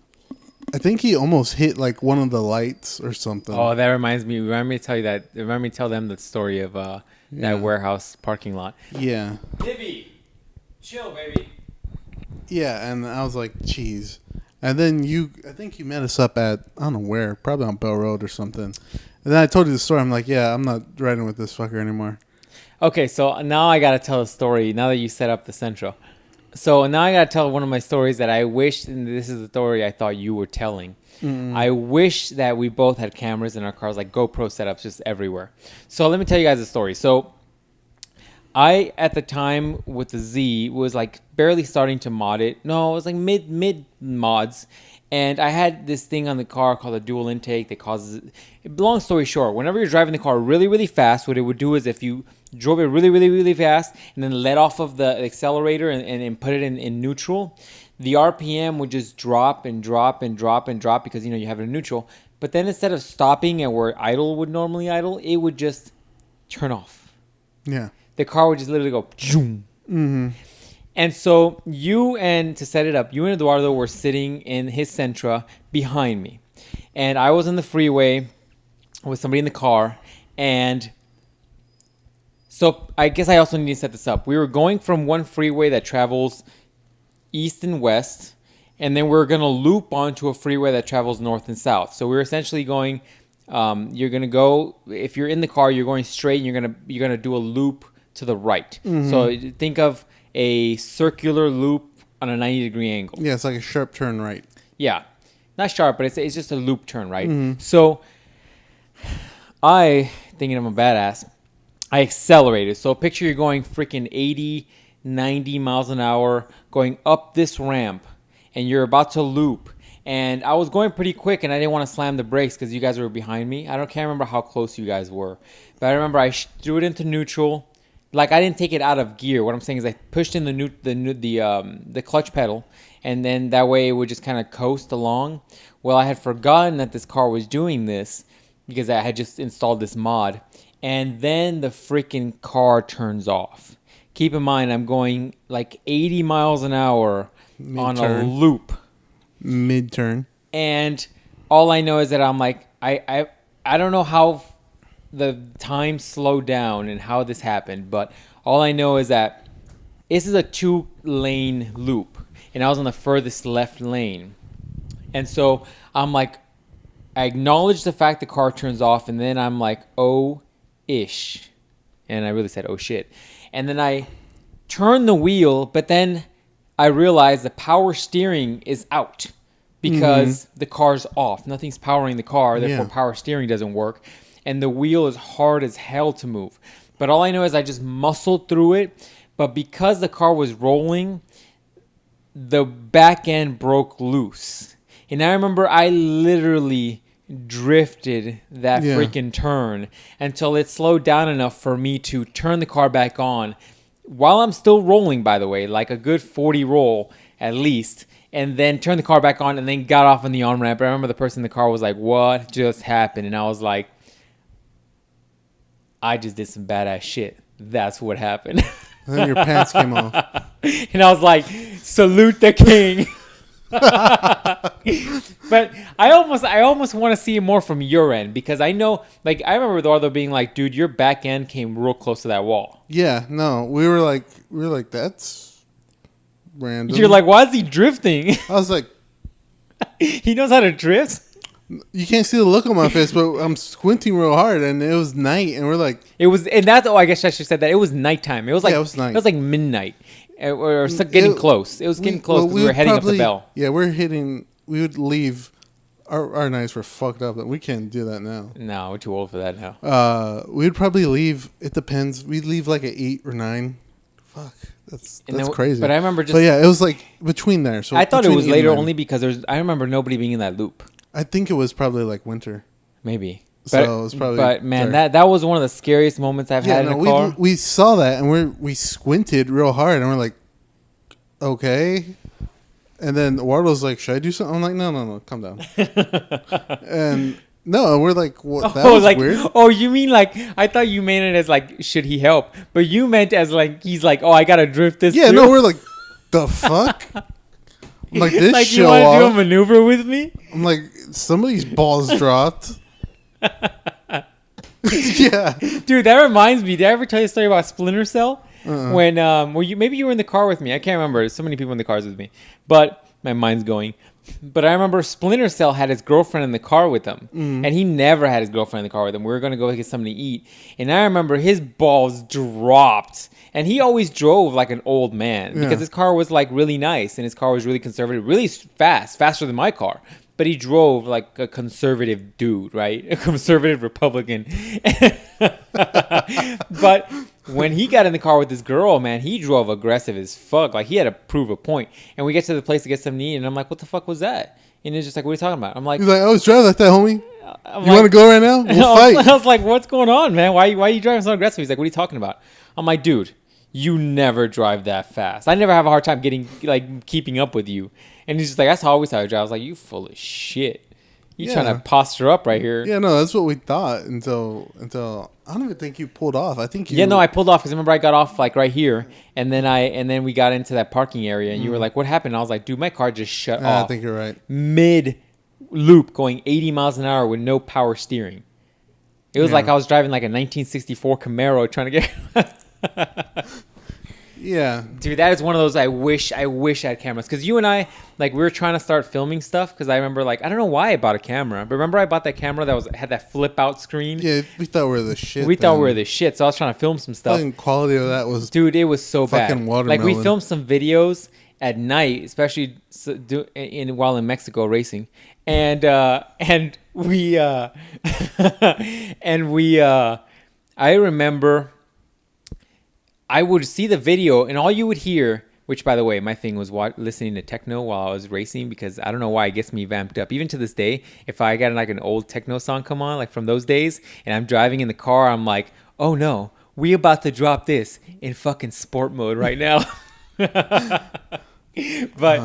I think he almost hit like one of the lights or something. Oh, that reminds me. Remind me to tell you that. Remind me to tell them the story of Yeah. that warehouse parking lot. Yeah. Libby, chill, baby. Yeah. And I was like, "Jeez." And then I think you met us up at, I don't know where, probably on Bell Road or something. And then I told you the story. I'm like, "Yeah, I'm not riding with this fucker anymore." Okay, so now I gotta tell a story. Now that you set up the central, so now I gotta tell one of my stories that I wish, and this is the story I thought you were telling. I wish that we both had cameras in our cars, like GoPro setups, just everywhere. So let me tell you guys a story. So I, at the time with the Z, was like barely starting to mod it. No, it was like mid mods. And I had this thing on the car called a dual intake that causes, long story short, whenever you're driving the car really, really fast, what it would do is if you drove it really, really, really fast and then let off of the accelerator and put it in neutral, the RPM would just drop and drop and drop and drop because, you have it in neutral. But then instead of stopping at where idle would normally idle, it would just turn off. Yeah. The car would just literally go, zoom. Mm-hmm. And so to set it up, you and Eduardo were sitting in his Sentra behind me. And I was on the freeway with somebody in the car. And so I guess I also need to set this up. We were going from one freeway that travels east and west. And then we're going to loop onto a freeway that travels north and south. So we're essentially going, you're going to go, if you're in the car, you're going straight and you're going to do a loop to the right. Mm-hmm. So think of a circular loop on a 90-degree angle. Yeah, it's like a sharp turn right. Yeah. Not sharp, but it's just a loop turn, right? Mm-hmm. So I, thinking I'm a badass, I accelerated. So picture you're going freaking 80, 90 miles an hour going up this ramp and you're about to loop. And I was going pretty quick and I didn't want to slam the brakes because you guys were behind me. Can't remember how close you guys were. But I remember I threw it into neutral. Like I didn't take it out of gear. What I'm saying is I pushed in the clutch pedal and then that way it would just kind of coast along. Well, I had forgotten that this car was doing this because I had just installed this mod, and then the freaking car turns off. Keep in mind, I'm going like 80 miles an hour on a loop. Mid-turn. And all I know is that I'm like, I don't know how the time slowed down and how this happened, but all I know is that this is a 2-lane loop, and I was on the furthest left lane. And so I'm like, I acknowledge the fact the car turns off, and then I'm like, oh, ish. And I really said, oh, shit. And then I turn the wheel, but then I realize the power steering is out because the car's off. Nothing's powering the car, therefore power steering doesn't work. And the wheel is hard as hell to move. But all I know is I just muscled through it. But because the car was rolling, the back end broke loose. And I remember I literally drifted that freaking turn until it slowed down enough for me to turn the car back on while I'm still rolling, by the way, like a good 40 roll at least, and then turn the car back on and then got off on the on-ramp. I remember the person in the car was like, what just happened? And I was like, I just did some badass shit. That's what happened. And then your pants came off. And I was like, salute the king. But I almost want to see more from your end, because I know, like, I remember Eduardo being like, dude, your back end came real close to that wall. Yeah, no, we were like, that's random. You're like, why is he drifting? I was like, he knows how to drift. You can't see the look on my face, but I'm squinting real hard, and it was night, and we're like, it was, and that's, I guess I should have said that. It was nighttime. It was like, it was night. It was like midnight, or getting close. It was getting close because we were heading up the bell. Yeah, we would leave. Our nights were fucked up, and we can't do that now. No, we're too old for that now. We'd probably leave. It depends. We'd leave like at 8 or 9. Fuck, that's crazy. But I remember But yeah, it was like between there. So I thought it was later only because I remember nobody being in that loop. I think it was probably like winter. Maybe. So it was probably. But man, that was one of the scariest moments I've had in a car. We saw that, and we squinted real hard, and we're like, okay. And then Eduardo's like, should I do something? I'm like, no, calm down. And no, we're like, what? That was like, weird. Oh, you mean like, I thought you meant it as like, should he help? But you meant as like, he's like, oh, I gotta drift this. Yeah, no, we're like, the fuck? I'm like, this like, show you want to do off. a maneuver with me? I'm like, somebody's balls dropped. Yeah. Dude, that reminds me. Did I ever tell you a story about Splinter Cell? When maybe you were in the car with me. I can't remember. So many people in the cars with me. But my mind's going. But I remember Splinter Cell had his girlfriend in the car with him. And he never had his girlfriend in the car with him. We were going to go get something to eat. And I remember his balls dropped. And he always drove like an old man. Because his car was like really nice. And his car was really conservative. Really fast. Faster than my car. But he drove like a conservative dude, right? A conservative Republican. But when he got in the car with this girl, man, he drove aggressive as fuck. Like, he had to prove a point. And we get to the place to get something to eat, and I'm like, what the fuck was that? And it's just like, what are you talking about? I'm like... He's like, I was driving like that, homie. You want to go right now? We'll fight. I was like, what's going on, man? Why are you driving so aggressive? He's like, what are you talking about? I'm like, dude, you never drive that fast. I never have a hard time keeping up with you. And he's just like, that's always how I drive. I was like, you full of shit. You trying to posture up right here. Yeah, no, that's what we thought until I don't even think you pulled off. I think you... Yeah, no, I pulled off because remember I got off like right here, and then we got into that parking area, and you were like, what happened? And I was like, dude, my car just shut off. I think you're right. Mid loop going 80 miles an hour with no power steering. It was like I was driving like a 1964 Camaro trying to get... Yeah. Dude, that is one of those I wish I had cameras. Because you and I, like, we were trying to start filming stuff. Because I remember, like, I don't know why I bought a camera. But remember I bought that camera that had that flip-out screen? Yeah, we thought we were the shit. We thought we were the shit. So I was trying to film some stuff. The quality of that was... Dude, it was so bad. Watermelon. Like, we filmed some videos at night, especially while in Mexico racing. And we... I remember... I would see the video, and all you would hear, which, by the way, my thing was listening to techno while I was racing, because I don't know why it gets me vamped up. Even to this day, if I got like an old techno song come on, like from those days, and I'm driving in the car, I'm like, oh no, we about to drop this in fucking sport mode right now. But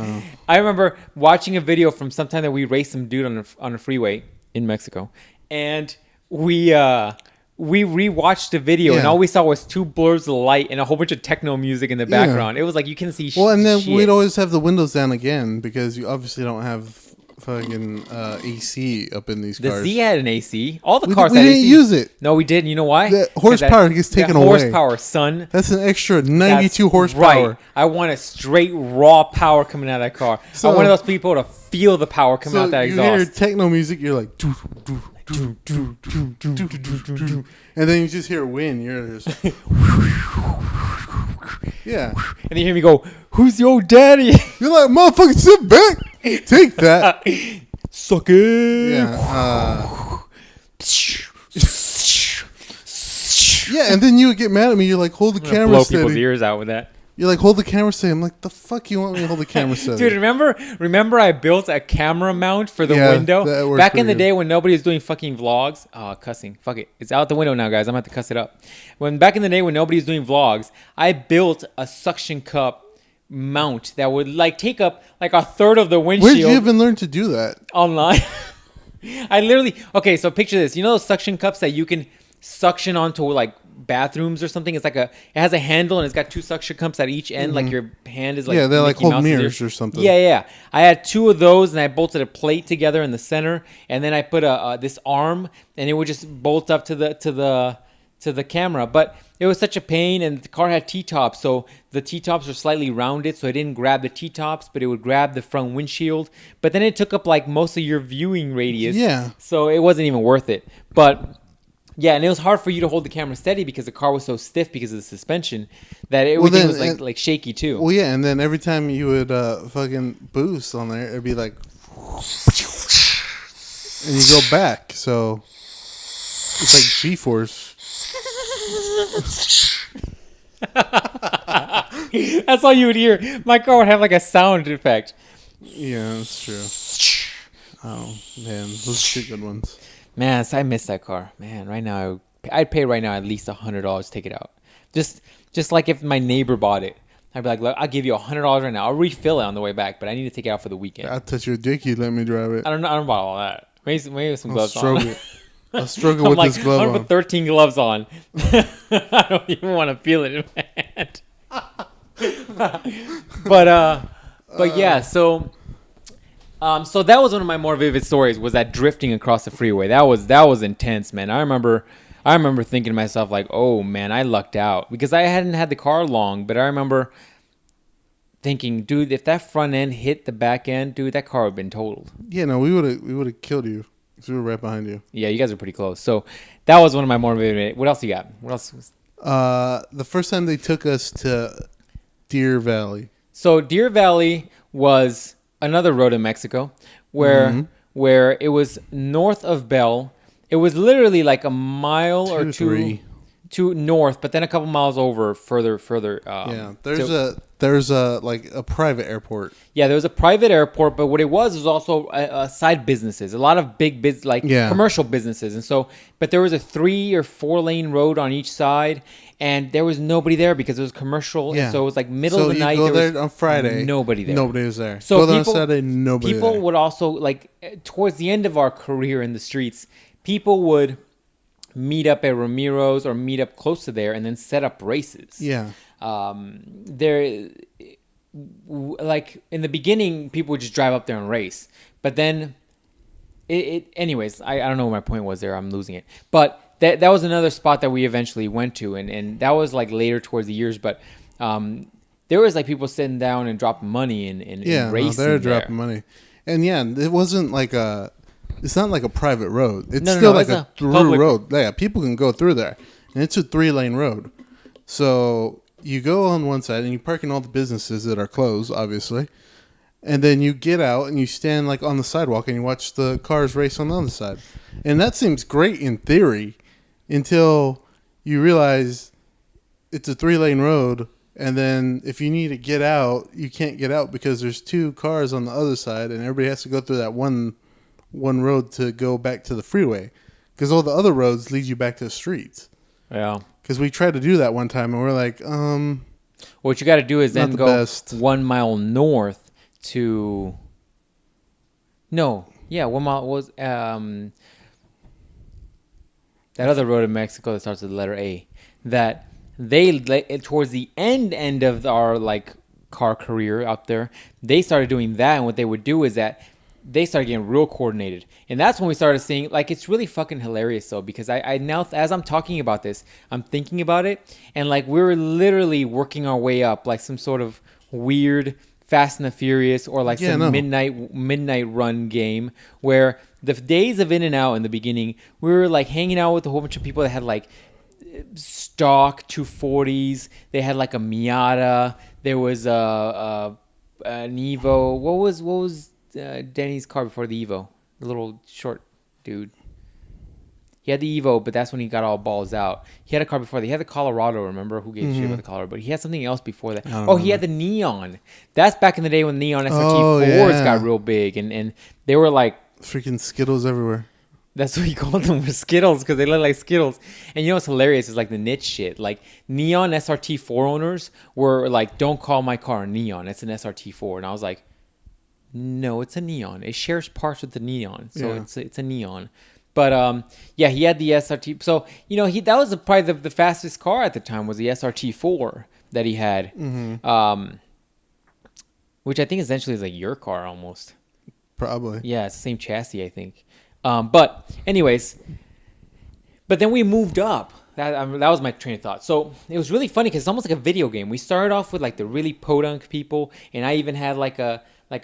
I remember watching a video from sometime that we raced some dude on a freeway in Mexico, and we rewatched the video, and all we saw was two blurs of light and a whole bunch of techno music in the background. It was like you can see. Well, and then we'd always have the windows down again because you obviously don't have fucking AC up in these cars. The Z had an AC. All the cars we had didn't AC. use it. No, we didn't. You know why? The horsepower gets taken away. Horsepower, son. That's an extra 92 That's horsepower. Right. I want a straight raw power coming out of that car. So, I wanted those people to feel the power coming out that exhaust. You hear techno music, you're like, doo, doo, doo, doo, doo, doo, doo, doo, doo. And then you just hear wind. You're just, yeah. And you hear me go, "Who's your daddy?" You're like, motherfucker, sit back. Take that. Suck it. Yeah. Yeah, and then you would get mad at me. You're like, hold the camera blow steady. people's ears out with that. You're like, hold the camera steady. I'm like, the fuck you want me to hold the camera steady? Dude, remember I built a camera mount for the window? Back in the day when nobody was doing fucking vlogs. Oh, cussing. Fuck it. It's out the window now, guys. I'm going to have to cuss it up. Back in the day when nobody was doing vlogs, I built a suction cup mount that would like take up like a third of the windshield. Where did you even learn to do that? Online. I literally... Okay, so picture this. You know those suction cups that you can suction onto like bathrooms or something? It's like it has a handle and it's got two suction cups at each end. Like your hand is like... Yeah, they're like Mickey hold Mouse mirrors or something. Yeah. I had two of those and I bolted a plate together in the center, and then I put this arm and it would just bolt up to the camera. But it was such a pain, and the car had T-tops, so the T-tops were slightly rounded, so it didn't grab the T-tops, but it would grab the front windshield. But then it took up like most of your viewing radius. Yeah. So it wasn't even worth it. But yeah, and it was hard for you to hold the camera steady because the car was so stiff because of the suspension that everything was like shaky too. Well, yeah, and then every time you would fucking boost on there, it'd be like, and you go back, so it's like G-force. That's all you would hear. My car would have like a sound effect. Yeah, that's true. Oh man, those are good ones. Man, I miss that car. Man, right now I'd pay right now at least $100 to take it out. Just like if my neighbor bought it, I'd be like, look, I'll give you $100 right now. I'll refill it on the way back, but I need to take it out for the weekend. I'll touch your dick. You let me drive it. I don't about all that. Maybe some gloves on. I'll struggle with this glove I'm on. gonna put 13 gloves on. I don't even want to feel it in my hand. But yeah, so that was one of my more vivid stories, was that drifting across the freeway. That was intense, man. I remember thinking to myself like, oh man, I lucked out because I hadn't had the car long, but I remember thinking, dude, if that front end hit the back end, dude, that car would have been totaled. Yeah, no, we would have killed you. We were right behind you. Yeah, you guys are pretty close. So that was one of my more vivid. What else you got? What else? The first time they took us to Deer Valley. So Deer Valley was another road in Mexico where it was north of Bell. It was literally like a mile or two north, but then a couple miles over further. Yeah, there's a like a private airport. Yeah, there was a private airport, but what it was also side businesses, a lot of big commercial businesses, and so. But there was a 3 or 4 lane road on each side, and there was nobody there because it was commercial. Yeah. And so it was like middle of the night. So you go there on Friday. Nobody there. Nobody was there. So go there on Saturday. Nobody. People would also like towards the end of our career in the streets, people would meet up at Ramiro's or meet up close to there and then set up races. Yeah. There, like in the beginning, people would just drive up there and race, but then anyways, I don't know what my point was there. I'm losing it. But that was another spot that we eventually went to, and that was like later towards the years. But there was like people sitting down and dropping money and racing. They're dropping money, and yeah, it wasn't like a. It's not like a private road. It's still like a through road. Yeah, people can go through there, and it's a 3-lane road. So you go on one side and you park in all the businesses that are closed, obviously. And then you get out and you stand like on the sidewalk and you watch the cars race on the other side. And that seems great in theory until you realize it's a 3-lane road. And then if you need to get out, you can't get out because there's 2 cars on the other side and everybody has to go through that one road to go back to the freeway. Because all the other roads lead you back to the streets. Yeah. Because we tried to do that one time and we're like, What you got to do is then Not the go best. 1 mile north to. No, yeah, 1 mile was that other road in Mexico that starts with the letter A. That towards the end of our like car career up there, they started doing that, and what they would do is that they started getting real coordinated, and that's when we started seeing like it's really fucking hilarious though, because I now as I'm talking about this, I'm thinking about it, and like we're literally working our way up like some sort of weird Fast and the Furious or like some midnight run game where the days of In-N-Out in the beginning, we were like hanging out with a whole bunch of people that had like stock 240s. They had like a Miata. There was an Evo. What was Danny's car before the Evo? The little short dude. He had the Evo, but that's when he got all balls out. He had a car before that. He had the Colorado, remember? Who gave shit about the Colorado? But he had something else before that. He had the Neon. That's back in the day when Neon SRT4s got real big. And they were like... Freaking Skittles everywhere. That's what he called them, were Skittles, because they look like Skittles. And you know what's hilarious is like the niche shit. Like Neon SRT4 owners were like, don't call my car a Neon. It's an SRT4. And I was like, no, it's a Neon. It shares parts with the Neon. So it's a Neon. But yeah, he had the SRT. So you know, that was probably the fastest car at the time was the SRT4 that he had, which I think essentially is like your car almost. Probably. Yeah, it's the same chassis, I think. But anyways, but then we moved up. That was my train of thought. So it was really funny because it's almost like a video game. We started off with like the really podunk people, and I even had like a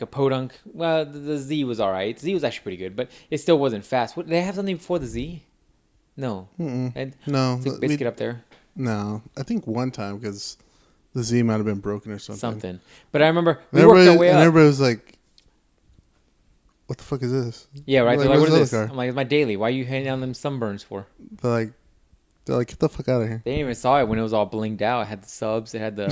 podunk. Well, the Z was all right. Z was actually pretty good, but it still wasn't fast. Did they have something before the Z? No. And no. Like Biscuit up there? No. I think one time because the Z might have been broken or something. But I remember we worked our way up. And everybody was like, what the fuck is this? Yeah, right. Like, They're like, what is this? Car? I'm like, it's my daily. Why are you handing down them sunburns for? They're like, get the fuck out of here. They didn't even saw it when it was all blinged out. It had the subs. It had the...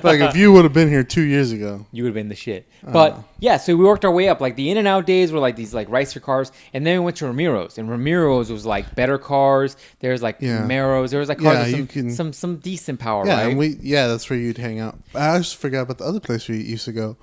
Like, if you would have been here 2 years ago. You would have been the shit. But, yeah, so we worked our way up. Like, the In-N-Out days were, like, these, like, racer cars. And then we went to Ramiro's. And Ramiro's was, like, better cars. There's, like, Camaros. There was, like, cars with some decent power, right? And that's where you'd hang out. I just forgot about the other place we used to go.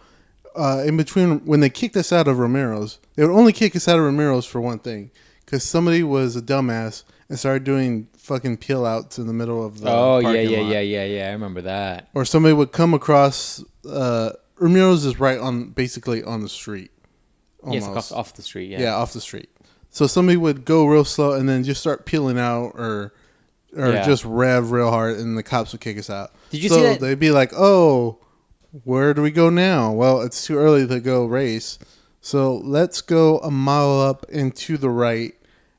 In between, when they kicked us out of Ramiro's, they would only kick us out of Ramiro's for one thing. Because somebody was a dumbass and started doing fucking peel outs in the middle of the parking lot. Yeah. I remember that. Or somebody would come across... Ramiro's is basically on the street. Almost. Yes, off the street, yeah. Yeah, off the street. So somebody would go real slow and then just start peeling out or just rev real hard and the cops would kick us out. Did you see that? They'd be like, oh, where do we go now? Well, it's too early to go race. So let's go a mile up and to the right,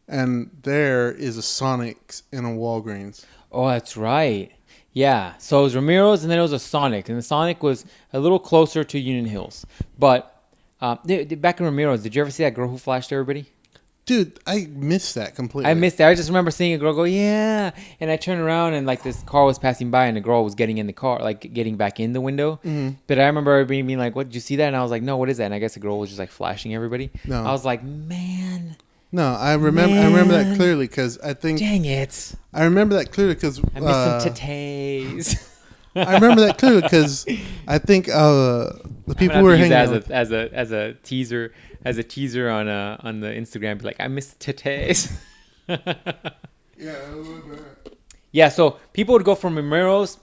and there is a Sonic's and a Walgreens. Oh, that's right. Yeah. So it was Ramiro's, and then it was a Sonic, and the Sonic was a little closer to Union Hills. But back in Ramiro's, did you ever see that girl who flashed everybody? Dude, I missed that completely. I missed it. I just remember seeing a girl go, yeah. And I turned around and like this car was passing by and the girl was getting in the car, like getting back in the window. Mm-hmm. But I remember being like, what, did you see that? And I was like, no, what is that? And I guess the girl was just like flashing everybody. No. I was like, man. No, I remember that clearly because I think. Dang it. I remember that clearly because. I missed some titties. I remember that clearly because I think the people who were hanging out. As a teaser. As a teaser on the Instagram, be like, I missed titties. Yeah, so people would go from Ramiro's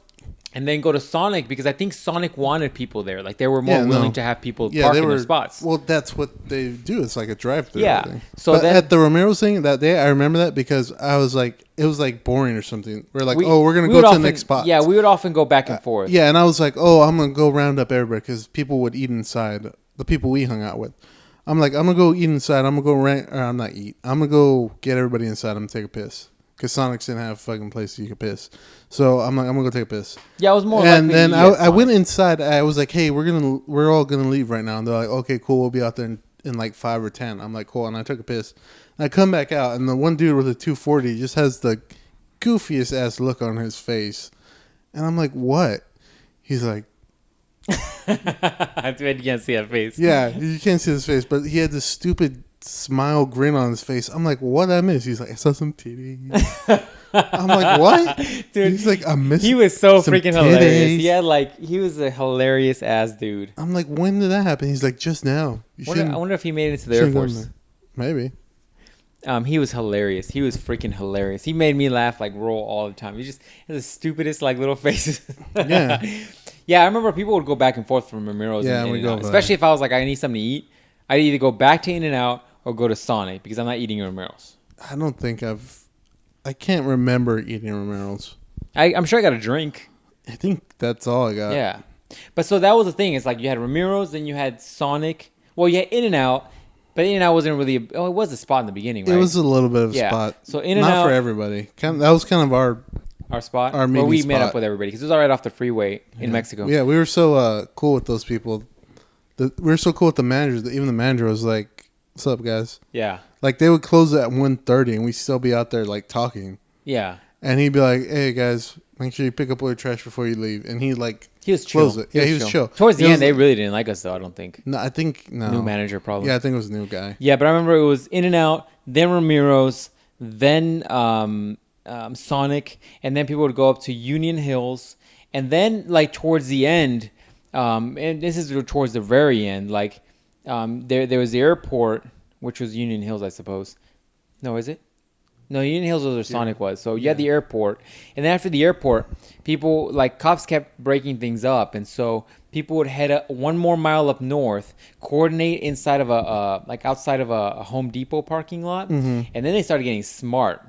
and then go to Sonic because I think Sonic wanted people there. Like they were more willing to have people park in their spots. Well, that's what they do. It's like a drive-through. Yeah. Thing. So at the Ramiro's thing that day, I remember that because I was like, it was like boring or something. We're like, we're gonna go to the next spot. Yeah, we would often go back and forth. Yeah, and I was like, I'm gonna go round up everybody because people would eat inside. The people we hung out with. I'm like, I'm going to go eat inside. I'm going to go I'm not eat. I'm going to go get everybody inside. I'm going to take a piss. Because Sonic's didn't have a fucking place you could piss. So I'm like, I'm going to go take a piss. Yeah, I was more and then I went inside. I was like, hey, we're all going to leave right now. And they're like, okay, cool. We'll be out there in like 5 or 10. I'm like, cool. And I took a piss. And I come back out. And the one dude with the 240 just has the goofiest ass look on his face. And I'm like, what? He's like, I bet you can't see that face. Yeah, you can't see his face, but he had this stupid smile grin on his face. I'm like, what did I miss? He's like, I saw some titties. I'm like, what? Dude, He's like, I'm missing. he was so some freaking titties. hilarious. He was a hilarious ass dude. I'm like, when did that happen? He's like, just now. I wonder if he made it into the Air Force. Maybe. He was hilarious. He was freaking hilarious. He made me laugh like roll all the time. He just had the stupidest like little faces. Yeah. Yeah, I remember people would go back and forth from Ramiro's and In-N-Out. Especially if I was like, I need something to eat. I'd either go back to In-N-Out or go to Sonic because I'm not eating Ramiro's. I don't think I can't remember eating Ramiro's. I'm sure I got a drink. I think that's all I got. Yeah. But so that was the thing. It's like you had Ramiro's, then you had Sonic. Well, you had In-N-Out, but In-N-Out wasn't really... it was a spot in the beginning, right? It was a little bit of a spot. So In-N-Out... Not for everybody. That was kind of our spot? Our where we spot. met up with everybody because it was all right off the freeway in Mexico. Yeah, we were so cool with those people. We were so cool with the managers that even the manager was like, "What's up, guys?" Yeah. Like they would close at 1:30 and we'd still be out there like talking. Yeah. And he'd be like, "Hey guys, make sure you pick up all your trash before you leave." And he was chill. It. He was chill. Towards the end, they really didn't like us though. I don't think. No, I think no. New manager probably. Yeah, I think it was a new guy. Yeah, but I remember it was In-N-Out, then Ramiro's, then Sonic, and then people would go up to Union Hills, and then like towards the end, and this is towards the very end, like there was the airport, which was Union Hills, I suppose. No, is it? No, Union Hills was where Sonic was. So you had the airport, and then after the airport, people like cops kept breaking things up, and so people would head up 1 more mile up north, coordinate inside of outside of a Home Depot parking lot, and then they started getting smart.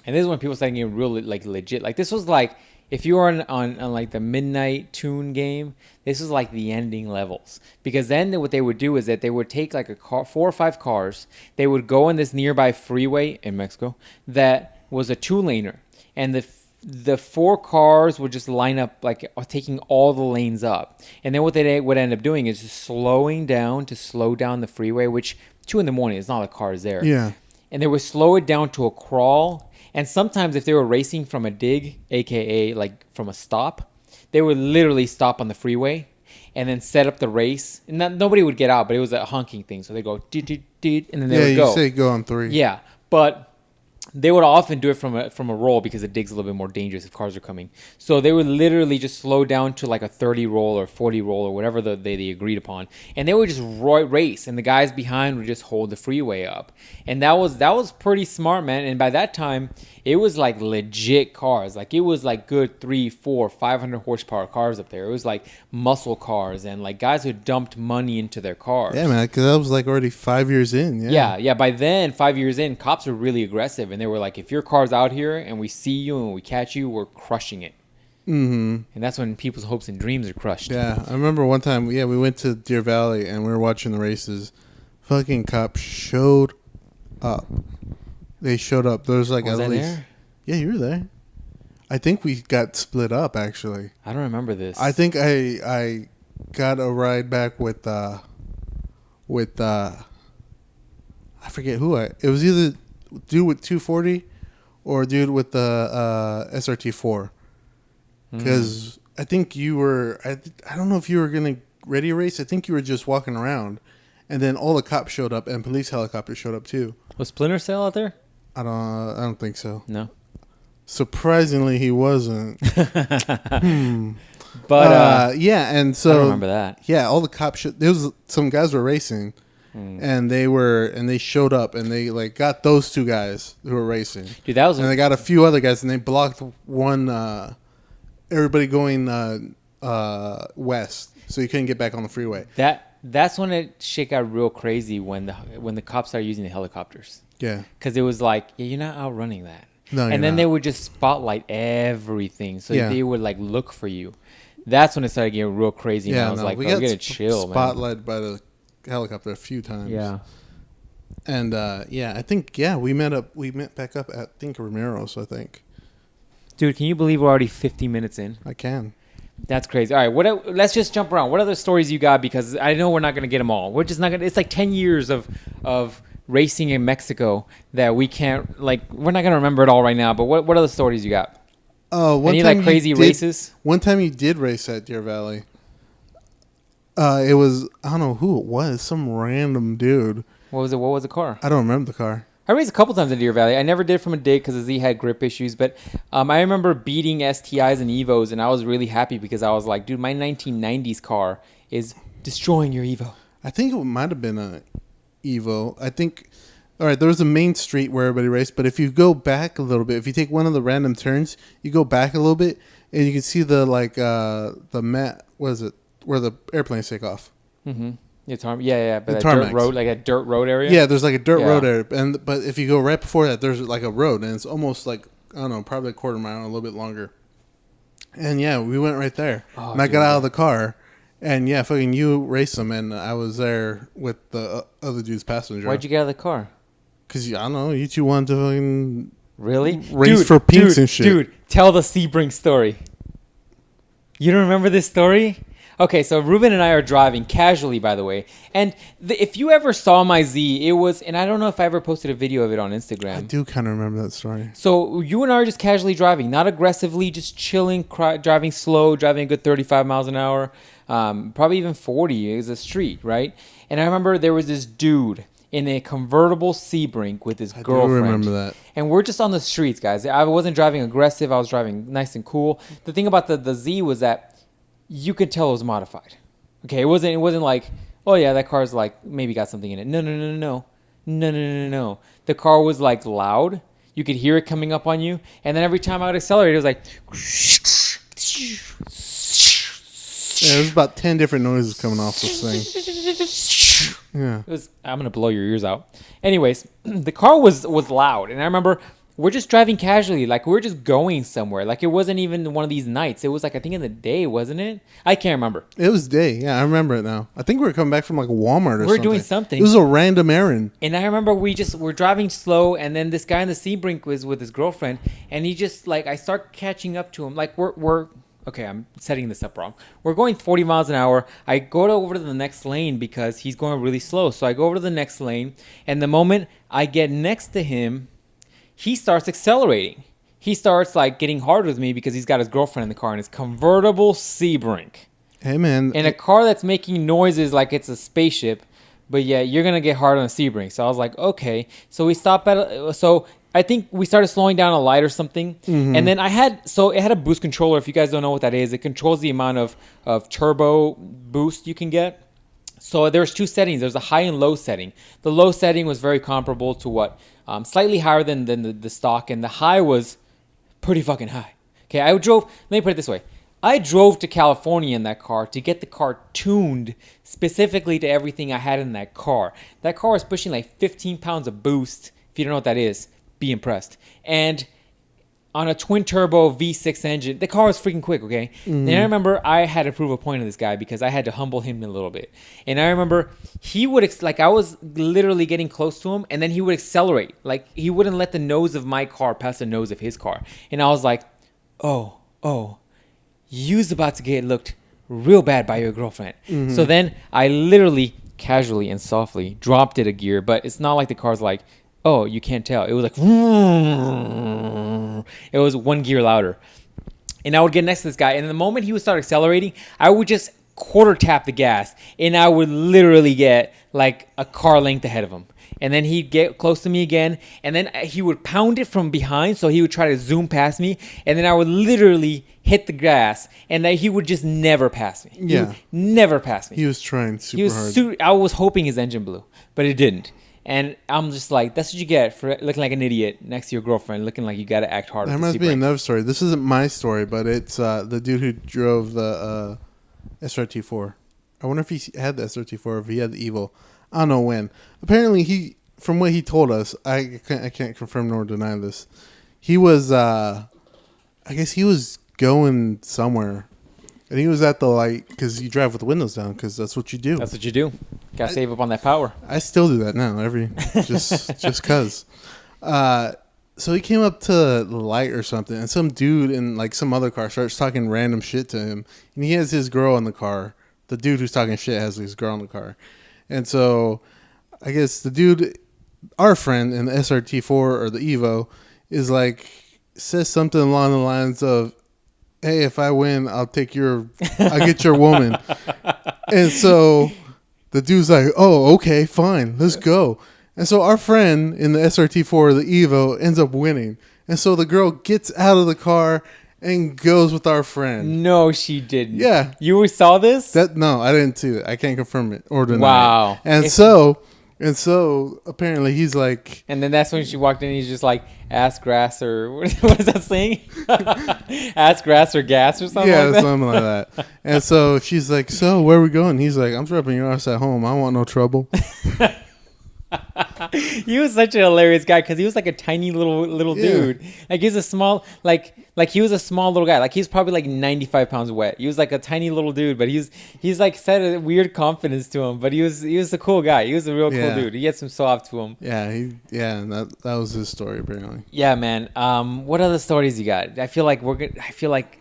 And this is when people started getting really like legit. Like this was like if you were on like the midnight tune game, this was like the ending levels. Because then what they would do is that they would take like a car, 4 or 5 cars. They would go in this nearby freeway in Mexico that was a 2-laner, and the 4 cars would just line up like taking all the lanes up. And then what they would end up doing is just slowing down to slow down the freeway, which 2 a.m. it's not like cars there. Yeah. And they would slow it down to a crawl. And sometimes if they were racing from a dig, aka like from a stop, they would literally stop on the freeway and then set up the race. And nobody would get out, but it was a honking thing. So they go, and then they would go. Yeah, you say go on 3. Yeah, but they would often do it from a roll because the dig's a little bit more dangerous if cars are coming. So they would literally just slow down to like a 30 roll or 40 roll or whatever they agreed upon, and they would just race, and the guys behind would just hold the freeway up. And that was pretty smart, man. And by that time, it was like legit cars. Like it was like good 300, 400, 500 horsepower cars up there. It was like muscle cars and like guys who dumped money into their cars. Yeah, man, because that was like already 5 years in. Yeah. By then, 5 years in, cops were really aggressive, and they were like, if your car's out here and we see you and we catch you, we're crushing it. Mm-hmm. And that's when people's hopes and dreams are crushed. Yeah, I remember one time, we went to Deer Valley and we were watching the races. Fucking cops showed up. They showed up. There was like was at I least. there? Yeah, you were there. I think we got split up actually. I don't remember this. I think I got a ride back with I forget who it was either dude with 240 or dude with the SRT4. Because I think you were I don't know if you were gonna ready a race. I think you were just walking around, and then all the cops showed up and police helicopters showed up too. Was Splinter Cell out there? I don't think so. No. Surprisingly, he wasn't. But yeah, and so I don't remember that. Yeah, all the cops. There was some guys were racing, and they showed up and they like got those 2 guys who were racing. Dude, that was. And they got a few other guys, and they blocked one. Everybody going west, so you couldn't get back on the freeway. That's when shit got real crazy when the cops started using the helicopters. Yeah, because it was like, yeah, you're not outrunning that. No, and then not. they would just spotlight everything, so Yeah. they would like look for you. That's when it started getting real crazy. Yeah, and I was like, we bro, got we gotta chill, man. spotlighted by the helicopter a few times. Yeah. And I think we met back up at Ramiro's, I think. Dude, can you believe we're already 50 minutes in? I can. That's crazy. All right, let's just jump around. What other stories you got? Because I know we're not gonna get them all. We're just not gonna. It's like 10 years of racing in Mexico that we can't we're not gonna remember it all right now. But what other stories you got? Any like crazy races? One time you did race at Deer Valley. It was I don't know who it was, some random dude. What was it? What was the car? I don't remember the car. I raced a couple times in Deer Valley. I never did from a dig because the Z had grip issues. But I remember beating STIs and Evos, and I was really happy because I was like, dude, my 1990s car is destroying your Evo. I think it might have been a Evo. I think, all right, there was a main street where everybody raced, but if you go back a little bit, if you take one of the random turns, you go back a little bit, and you can see the mat, what is it, where the airplanes take off. Mm-hmm. It's but The that tarmacs. dirt road, like a dirt road area. Yeah, there's like a dirt road area, but if you go right before that, there's like a road, and it's almost like, I don't know, probably a quarter mile, a little bit longer. And yeah, we went right there, and I got out of the car, and yeah, fucking you raced them, and I was there with the other dude's passenger. Why'd you get out of the car? Because I don't know, you two wanted to fucking really race for pinks and shit. Dude, tell the Sebring story. You don't remember this story? Okay, so Ruben and I are driving casually, by the way. And if you ever saw my Z, it was, and I don't know if I ever posted a video of it on Instagram. I do kind of remember that story. So you and I are just casually driving, not aggressively, just chilling, driving slow, driving a good 35 miles an hour, probably even 40. It was a street, right? And I remember there was this dude in a convertible Sebring with his girlfriend. I do remember that. And we're just on the streets, guys. I wasn't driving aggressive. I was driving nice and cool. The thing about the Z was that you could tell it was modified. Okay, it wasn't like, oh yeah, that car's like maybe got something in it. No. The car was like loud. You could hear it coming up on you, and then every time I would accelerate, it was like. Yeah, there's about 10 different noises coming off this thing. Yeah, I'm gonna blow your ears out. Anyways, the car was loud, and I remember. We're just driving casually, like we're just going somewhere. Like it wasn't even one of these nights. It was like, I think in the day, wasn't it? I can't remember. it was day. Yeah, I remember it now. I think we were coming back from like Walmart or something. We're doing something. It was a random errand. And I remember we're driving slow, and then this guy in the Sebring was with his girlfriend, and he just like, I start catching up to him. Like we're okay, I'm setting this up wrong. We're going 40 miles an hour. I go over to the next lane because he's going really slow. So I go over to the next lane, and the moment I get next to him, he starts accelerating. He starts like getting hard with me because he's got his girlfriend in the car in his convertible Sebring. Hey man, In a car that's making noises like it's a spaceship, but yeah, you're gonna get hard on a Sebring. So I was like, okay. So we stopped so I think we started slowing down a light or something, and then it had a boost controller. If you guys don't know what that is, it controls the amount of turbo boost you can get. So there's two settings. There's a high and low setting. The low setting was very comparable to what. Slightly higher than the stock, and the high was pretty fucking high. Okay, let me put it this way. I drove to California in that car to get the car tuned specifically to everything I had in that car. That car was pushing like 15 pounds of boost. If you don't know what that is, be impressed. And on a twin turbo V6 engine, the car was freaking quick, okay? And I remember I had to prove a point to this guy because I had to humble him a little bit. And I remember he would, I was literally getting close to him, and then he would accelerate. Like, he wouldn't let the nose of my car pass the nose of his car. And I was like, oh, you's about to get looked real bad by your girlfriend. So then I literally, casually and softly dropped it a gear, but it's not like the car's like, oh, you can't tell. It was like, it was one gear louder. And I would get next to this guy, and the moment he would start accelerating, I would just quarter tap the gas, and I would literally get like a car length ahead of him. And then he'd get close to me again, and then he would pound it from behind, so he would try to zoom past me, and then I would literally hit the gas, and then he would just never pass me. He would never pass me. He was trying super hard. I was hoping his engine blew, but it didn't. And I'm just like, that's what you get for looking like an idiot next to your girlfriend, looking like you got to act hard. That reminds me of another story. This isn't my story, but it's the dude who drove the SRT4. I wonder if he had the SRT4 or if he had the Evo. I don't know when. Apparently, from what he told us, I can't confirm nor deny this. He was, I guess he was going somewhere. And he was at the light because you drive with the windows down because that's what you do. That's what you do. Got to save up on that power. I still do that now, just cause. So he came up to the light or something, and some dude in like some other car starts talking random shit to him, and he has his girl in the car. The dude who's talking shit has his girl in the car, and so I guess the dude, our friend in the SRT4 or the Evo, is like says something along the lines of, hey, if I win, I'll get your woman. And so the dude's like, oh, okay, fine, let's go. And so our friend in the SRT4, the Evo, ends up winning. And so the girl gets out of the car and goes with our friend. No, she didn't. Yeah. You saw this? No, I didn't see it. I can't confirm it or deny Wow. it. And so apparently he's like, and then that's when she walked in. He's just like, ass grass or what is that saying? Ass grass or gas or something. yeah, like that? something like that. And so she's like, so where are we going? He's like, I'm dropping your ass at home. I want no trouble. He was such a hilarious guy because he was like a tiny little dude. Like he's a small like he was a small little guy. Like he's probably like 95 pounds wet. He was like a tiny little dude, but he's like said a weird confidence to him. But he was a cool guy. He was a real cool dude. He had some soft to him. Yeah, and that was his story apparently. Yeah, man. What other stories you got? I feel like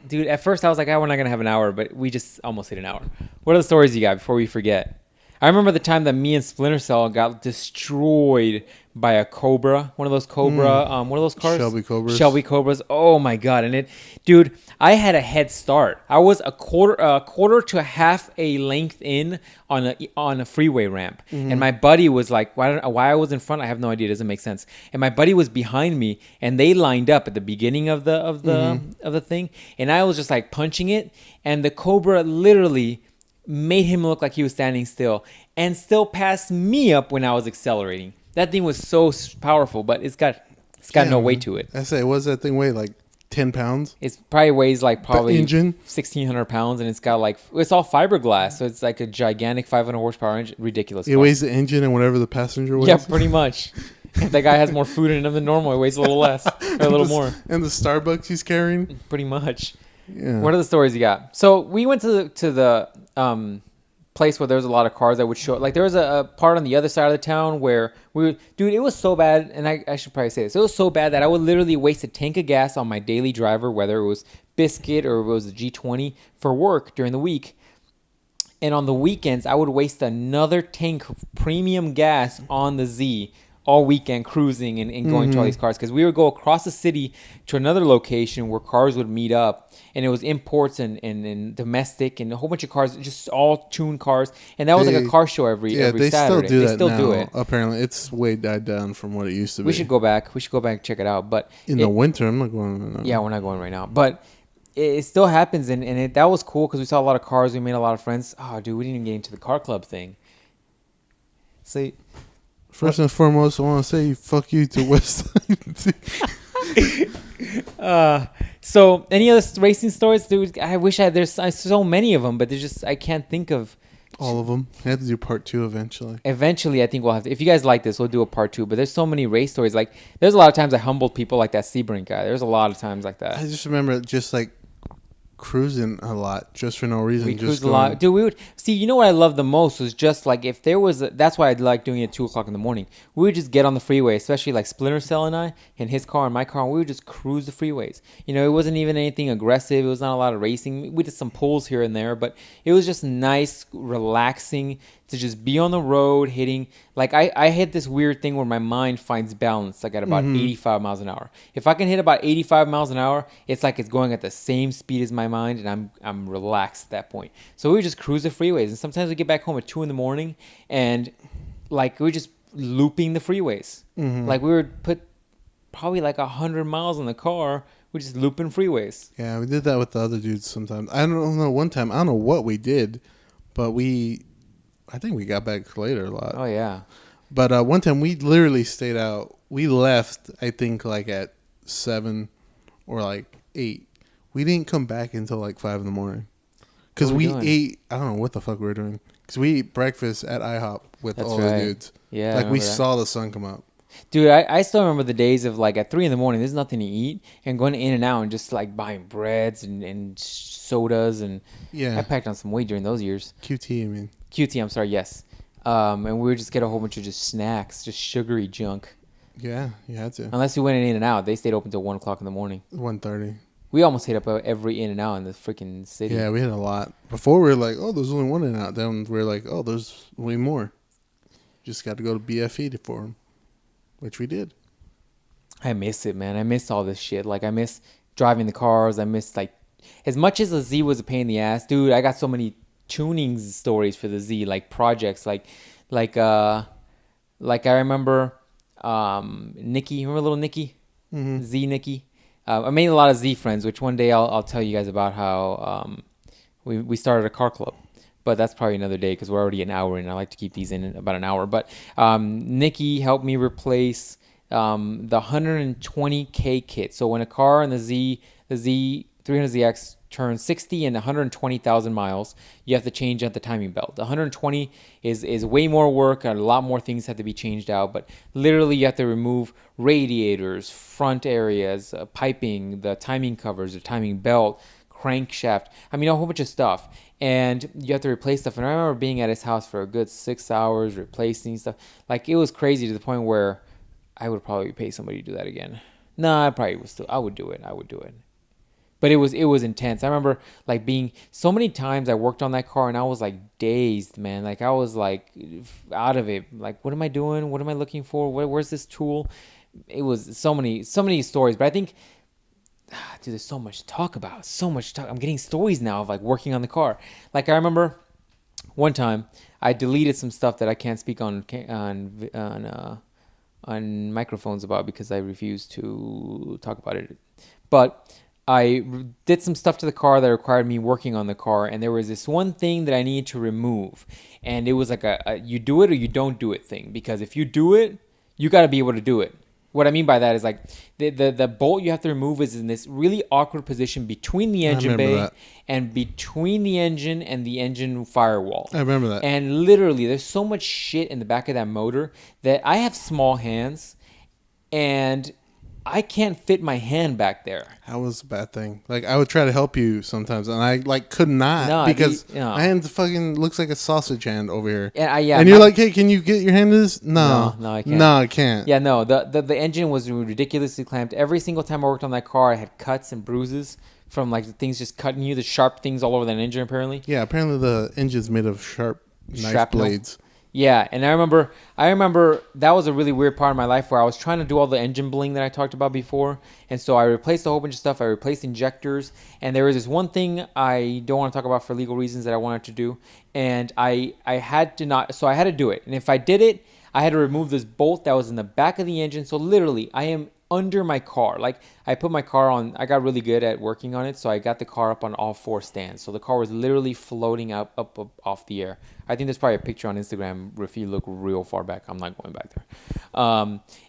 dude. At first I was like, we're not gonna have an hour, but we just almost hit an hour. What other stories you got before we forget? I remember the time that me and Splinter Cell got destroyed by a Cobra, one of those Cobra, one of those cars, Shelby Cobras. Oh my god! And dude, I had a head start. I was a quarter to a half a length in on a freeway ramp, and my buddy was like, why I was in front? I have no idea. It doesn't make sense. And my buddy was behind me, and they lined up at the beginning of the thing, and I was just like punching it, and the Cobra literally made him look like he was standing still and still passed me up when I was accelerating. That thing was so powerful, but it's got no weight to it. I say, what does that thing weigh? Like 10 pounds? It probably weighs like probably engine? 1,600 pounds, and it's got like, it's all fiberglass, so it's like a gigantic 500 horsepower engine. Ridiculous. It weighs the engine and whatever the passenger weighs? Yeah, pretty much. If that guy has more food in him than normal, it weighs a little less, or a little more. And the Starbucks he's carrying? Pretty much. Yeah. What are the stories you got? So we went to the place where there was a lot of cars that would show. Like there was a part on the other side of the town where dude, it was so bad, and I should probably say this. It was so bad that I would literally waste a tank of gas on my daily driver, whether it was Biscuit or it was a G20 for work during the week. And on the weekends, I would waste another tank of premium gas on the Z all weekend cruising and going to all these cars, because we would go across the city to another location where cars would meet up, and it was imports and domestic and a whole bunch of cars, just all tuned cars, and that was like a car show every Saturday. Still do they that still now. do it. Apparently, it's way died down from what it used to be. We should go back and check it out. But in the winter, I'm not going right now. Yeah, we're not going right now, but it still happens, and that was cool because we saw a lot of cars. We made a lot of friends. Oh, dude, we didn't even get into the car club thing. So. First and foremost, I want to say fuck you to West. So any other racing stories, dude? I wish there's so many of them, but there's just I can't think of all of them. I have to do part 2 eventually. Eventually, I think we'll have to. If you guys like this, we'll do a part 2. But there's so many race stories. Like there's a lot of times I humbled people, like that Sebring guy. There's a lot of times like that. I just remember just like cruising a lot just for no reason. We cruised a lot, dude. We would see. You know what I loved the most was just like if there was. That's why I like doing it at 2:00 in the morning. We would just get on the freeway, especially like Splinter Cell and I, in his car and my car, and we would just cruise the freeways. You know, it wasn't even anything aggressive. It was not a lot of racing. We did some pulls here and there, but it was just nice, relaxing to just be on the road hitting. Like I hit this weird thing where my mind finds balance like at about 85 miles an hour. If I can hit about 85 miles an hour, it's like it's going at the same speed as my mind, and I'm relaxed at that point. So we would just cruise the freeways, and sometimes we get back home at 2 a.m, and like we were just looping the freeways. Like we would put probably like 100 miles in the car. We're just looping freeways. Yeah, we did that with the other dudes sometimes. I don't know. One time, I don't know what we did, but I think we got back later a lot. Oh, yeah. But one time we literally stayed out. We left, I think, like at 7 or like 8. We didn't come back until like 5 a.m. Because we ate, I don't know what the fuck we were doing. Because we ate breakfast at IHOP with all the dudes. Yeah. Like we saw the sun come up. Dude, I still remember the days of like at 3 a.m, there's nothing to eat, and going in and out and just like buying breads and sodas. And yeah, I packed on some weight during those years. QT, I mean. QT, I'm sorry, yes. And we would just get a whole bunch of just snacks, just sugary junk. Yeah, you had to. Unless we went in and out. They stayed open till 1:00 in the morning. 1:30. We almost hit up every in and out in the freaking city. Yeah, we had a lot. Before we were like, oh, there's only one in and out. Then we were like, oh, there's way more. Just got to go to BFE for them, which we did. I miss it, man. I miss all this shit. Like, I miss driving the cars. I miss, like, as much as the Z was a pain in the ass, dude, I got so many tuning stories for the Z, like projects, like Like I remember Nikki. Remember little Nikki? Mm-hmm. Z Nikki. I made a lot of Z friends, which one day I'll tell you guys about how we started a car club. But that's probably another day because we're already an hour in. I like to keep these in about an hour. But Nikki helped me replace the 120K kit. So when a car in the Z300ZX turns 60 and 120,000 miles, you have to change out the timing belt. The 120 is way more work. A lot more things have to be changed out. But literally, you have to remove radiators, front areas, piping, the timing covers, the timing belt, crankshaft. I mean, a whole bunch of stuff. And you have to replace stuff. And I remember being at his house for a good 6 hours replacing stuff. Like, it was crazy to the point where I would probably pay somebody to do that again. No, I probably would still. I would do it. But it was intense. I remember like being so many times I worked on that car and I was like dazed, man. Like I was like out of it. Like, what am I doing? What am I looking for? Where's this tool? It was so many stories. But I think, dude, there's so much to talk about. So much to talk. I'm getting stories now of like working on the car. Like I remember one time I deleted some stuff that I can't speak on microphones about because I refuse to talk about it. But I did some stuff to the car that required me working on the car, and there was this one thing that I needed to remove, and it was like a you do it or you don't do it thing, because if you do it, you got to be able to do it. What I mean by that is like the bolt you have to remove is in this really awkward position between the engine bay that. and between the engine and the engine firewall. I remember that. And literally, there's so much shit in the back of that motor that I have small hands, and I can't fit my hand back there. That was a bad thing. Like I would try to help you sometimes, and I like could not No, because no. my hand fucking looks like a sausage hand over here. Yeah, and you're like, hey, can you get your hand to this? No, I can't. No, I can't. Yeah, no. The engine was ridiculously clamped. Every single time I worked on that car, I had cuts and bruises from like the things just cutting you, the sharp things all over that engine. Apparently. Yeah, apparently the engine's made of sharp knife Shrapnel. blades. Yeah, and I remember that was a really weird part of my life where I was trying to do all the engine bling that I talked about before, and so I replaced a whole bunch of stuff. I replaced injectors, and there was this one thing I don't want to talk about for legal reasons that I wanted to do, and I had to do it. And if I did it, I had to remove this bolt that was in the back of the engine. So literally, I am under my car. Like I put my car on, I got really good at working on it, so I got the car up on all four stands. So the car was literally floating up off the air. I think there's probably a picture on Instagram if you look real far back. I'm not going back there.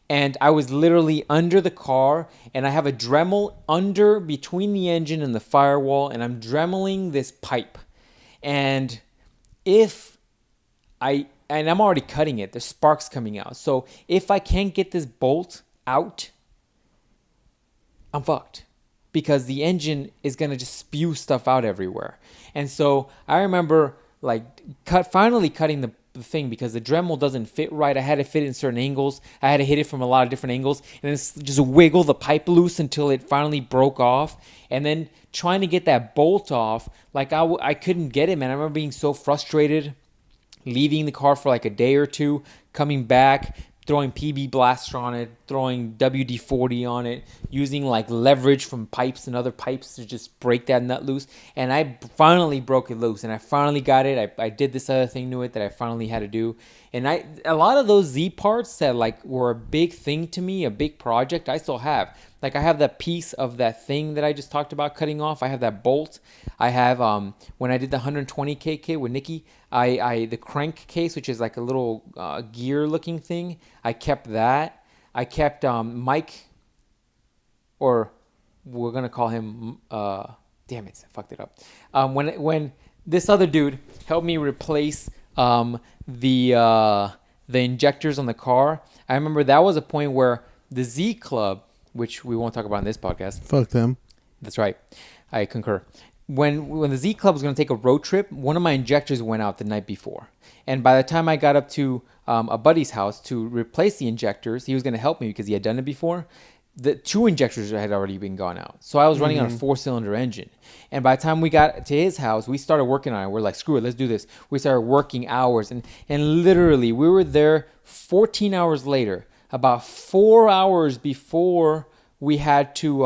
And I was literally under the car, and I have a Dremel under between the engine and the firewall, and I'm dremeling this pipe. And I'm already cutting it, there's sparks coming out. So if I can't get this bolt out, I'm fucked, because the engine is going to just spew stuff out everywhere. And so I remember like finally cutting the thing because the Dremel doesn't fit right. I had to fit it in certain angles. I had to hit it from a lot of different angles and then just wiggle the pipe loose until it finally broke off. And then trying to get that bolt off, like I couldn't get it, man. I remember being so frustrated, leaving the car for like a day or two, coming back, throwing PB Blaster on it, throwing WD-40 on it, using like leverage from pipes and other pipes to just break that nut loose. And I finally broke it loose, and I finally got it. I did this other thing to it that I finally had to do. And a lot of those Z parts that like were a big thing to me, a big project, I still have. Like I have that piece of that thing that I just talked about cutting off. I have that bolt. I have when I did the 120K kit with Nikki, the crank case, which is like a little gear looking thing. I kept that. I kept Mike, or we're gonna call him. Damn it, I fucked it up. When this other dude helped me replace the injectors on the car, I remember that was a point where the Z Club, which we won't talk about in this podcast. Fuck them. That's right. I concur. When the Z Club was going to take a road trip, one of my injectors went out the night before. And by the time I got up to a buddy's house to replace the injectors, he was going to help me because he had done it before. The 2 injectors had already been gone out. So I was running on a 4-cylinder engine. And by the time we got to his house, we started working on it. We're like, screw it, let's do this. We started working hours. And literally, we were there 14 hours later, about 4 hours before we had to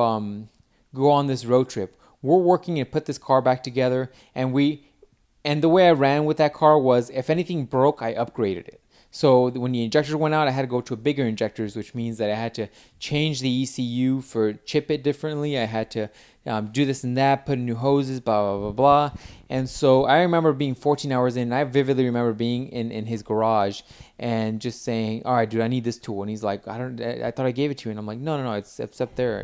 go on this road trip. We're working and put this car back together, and the way I ran with that car was if anything broke, I upgraded it. So when the injectors went out, I had to go to a bigger injectors, which means that I had to change the ECU for chip it differently. I had to do this and that, put in new hoses, blah, blah, blah, blah. And so I remember being 14 hours in, and I vividly remember being in his garage and just saying, all right, dude, I need this tool. And he's like, I thought I gave it to you. And I'm like, no, it's up there.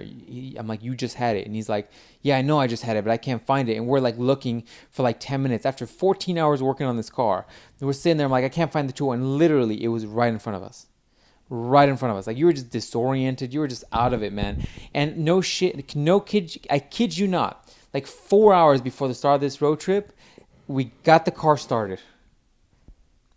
I'm like, you just had it. And he's like, yeah, I know I just had it, but I can't find it. And we're like looking for like 10 minutes. After 14 hours working on this car, we're sitting there, I'm like, I can't find the tool. And literally, it was right in front of us. Right in front of us. Like, you were just disoriented. You were just out of it, man. And no shit, no kid, I kid you not. Like 4 hours before the start of this road trip, we got the car started.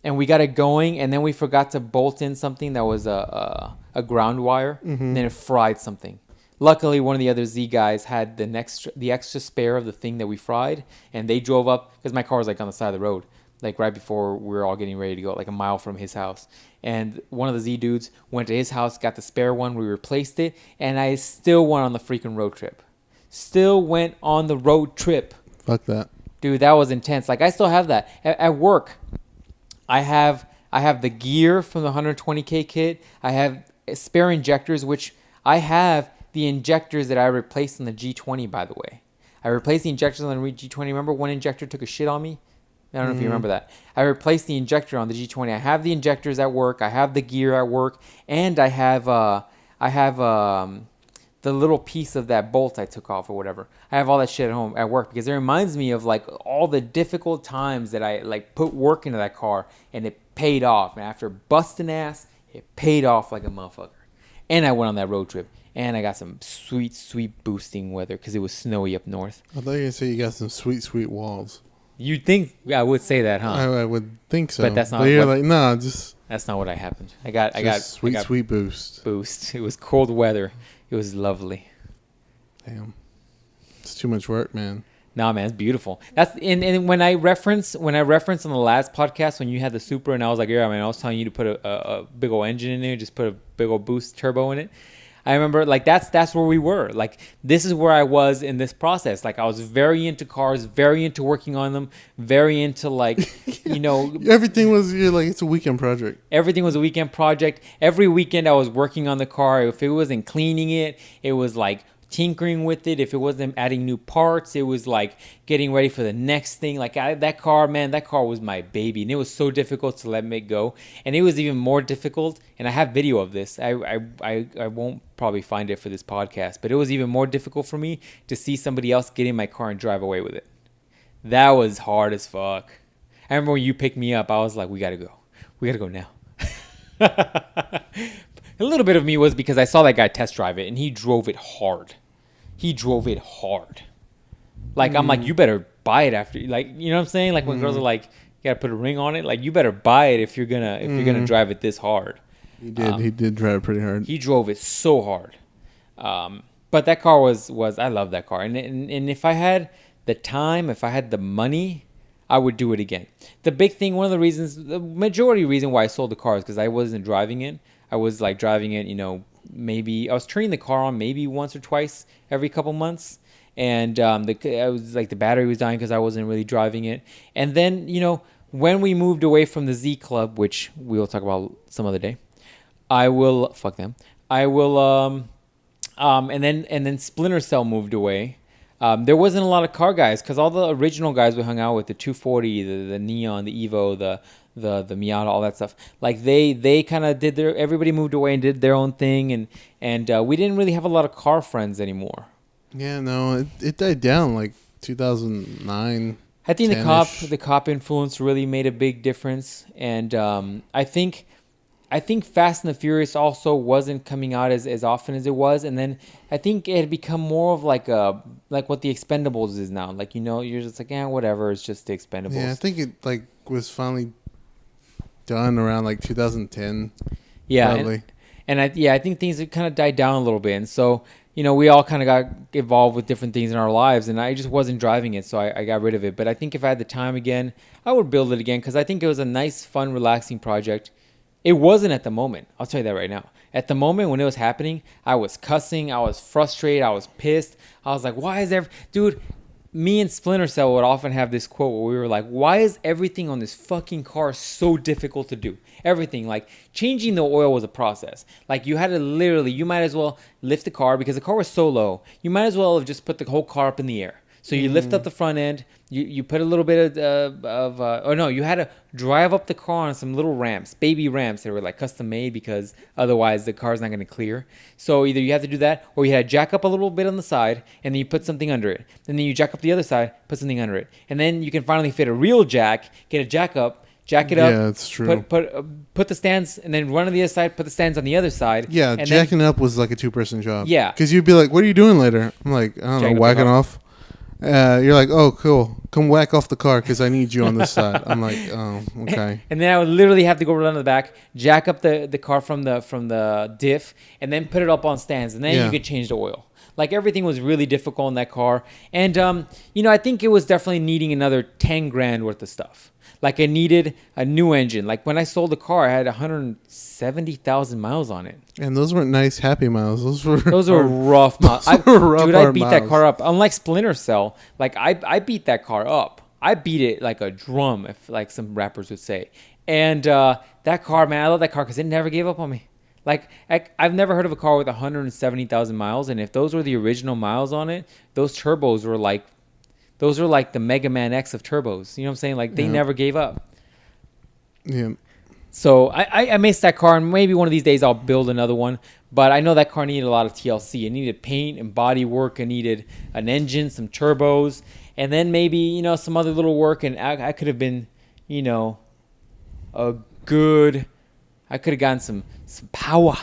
And we got it going, and then we forgot to bolt in something that was a ground wire, and then it fried something. Luckily, one of the other Z guys had the extra spare of the thing that we fried, and they drove up, because my car was like on the side of the road, like right before we were all getting ready to go, like a mile from his house. And one of the Z dudes went to his house, got the spare one, we replaced it, and I still went on the freaking road trip. Still went on the road trip. Fuck that. Dude, that was intense. Like, I still have that. At work, I have the gear from the 120K kit. I have spare injectors, which I have the injectors that I replaced on the G20, by the way. I replaced the injectors on the G20. Remember one injector took a shit on me? I don't know if you remember that. I replaced the injector on the G20. I have the injectors at work. I have the gear at work, and I have the little piece of that bolt I took off or whatever. I have all that shit at home at work because it reminds me of like all the difficult times that I like put work into that car, and it paid off. And after busting ass, it paid off like a motherfucker. And I went on that road trip, and I got some sweet, sweet boosting weather because it was snowy up north. I thought you were going to say you got some sweet, sweet walls. You'd think I would say that, huh? I would think so. But that's not. But you're like, no, just. That's not what happened. I got sweet boost. Boost. It was cold weather. It was lovely. Damn, it's too much work, man. Nah, man, it's beautiful. That's and when I referenced on the last podcast when you had the Supra, and I was like, yeah, man, I was telling you to put a big old engine in there, just put a big old boost turbo in it. I remember, like, that's where we were. Like, this is where I was in this process. Like, I was very into cars, very into working on them, very into, like, Everything was, you're like, it's a weekend project. Everything was a weekend project. Every weekend I was working on the car. If it wasn't cleaning it, it was, like, tinkering with it. If it wasn't adding new parts, it was, like, getting ready for the next thing. Like, that car was my baby. And it was so difficult to let me go. And it was even more difficult. And I have video of this. I won't probably find it for this podcast. But it was even more difficult for me to see somebody else get in my car and drive away with it. That was hard as fuck. I remember when you picked me up, I was like, we got to go. We got to go now. A little bit of me was because I saw that guy test drive it, and he drove it hard. Like, I'm like, you better buy it after. Like, you know what I'm saying? Like, when girls are like, you got to put a ring on it. Like, you better buy it if you're gonna drive it this hard. He did drive it pretty hard. He drove it so hard. But that car was I love that car. And if I had the time, if I had the money, I would do it again. The big thing, the majority reason why I sold the car is because I wasn't driving it. I was like driving it, maybe I was turning the car on maybe once or twice every couple months. And I was like, the battery was dying because I wasn't really driving it. And then, when we moved away from the Z Club, which we'll talk about some other day, fuck them. And then Splinter Cell moved away. There wasn't a lot of car guys because all the original guys we hung out with, the 240, the Neon, the Evo, the Miata, all that stuff. Like they kind of did everybody moved away and did their own thing, and we didn't really have a lot of car friends anymore. Yeah, no, it died down like 2009. I think the cop influence really made a big difference, and I think Fast and the Furious also wasn't coming out as often as it was, and then I think it had become more of like what the Expendables is now. Like, you're just like, whatever, it's just the Expendables. Yeah, I think it like was finally done around like 2010. Yeah, probably. And I think things have kind of died down a little bit, and so we all kind of got involved with different things in our lives, and I just wasn't driving it, so I got rid of it. But I think if I had the time again, I would build it again because I think it was a nice, fun, relaxing project. It wasn't at the moment. I'll tell you that right now. At the moment when it was happening, I was cussing. I was frustrated. I was pissed. I was like, why is there... Dude, me and Splinter Cell would often have this quote where we were like, why is everything on this fucking car so difficult to do? Everything, like changing the oil was a process. Like you had to literally, you might as well lift the car because the car was so low. You might as well have just put the whole car up in the air. So you lift up the front end, you put a little bit you had to drive up the car on some little ramps, baby ramps that were like custom made because otherwise the car's not going to clear. So either you have to do that or you had to jack up a little bit on the side and then you put something under it. And then you jack up the other side, put something under it. And then you can finally fit a real jack, get a jack up, jack it up. Yeah, that's true. Put the stands and then run on the other side, put the stands on the other side. Yeah, and jacking up was like a 2-person job. Yeah. Because you'd be like, what are you doing later? I'm like, I don't know, whacking off. You're like, oh, cool. Come whack off the car because I need you on this side. I'm like, oh, okay. And then I would literally have to go around to the back, jack up the car from the diff, and then put it up on stands, and then you could change the oil. Like everything was really difficult in that car, and I think it was definitely needing another 10 grand worth of stuff. Like I needed a new engine. Like when I sold the car, I had 170,000 miles on it. And those weren't nice, happy miles. Those were rough miles. Dude, I beat that car up. Unlike Splinter Cell, like I beat that car up. I beat it like a drum, if like some rappers would say. And that car, man, I love that car because it never gave up on me. Like I've never heard of a car with 170,000 miles, and if those were the original miles on it, those turbos were like. Those are like the Mega Man X of turbos. You know what I'm saying? Like they never gave up. Yeah. So I missed that car, and maybe one of these days I'll build another one. But I know that car needed a lot of TLC. It needed paint and body work. It needed an engine, some turbos, and then maybe some other little work. And I could have been, a good. I could have gotten some power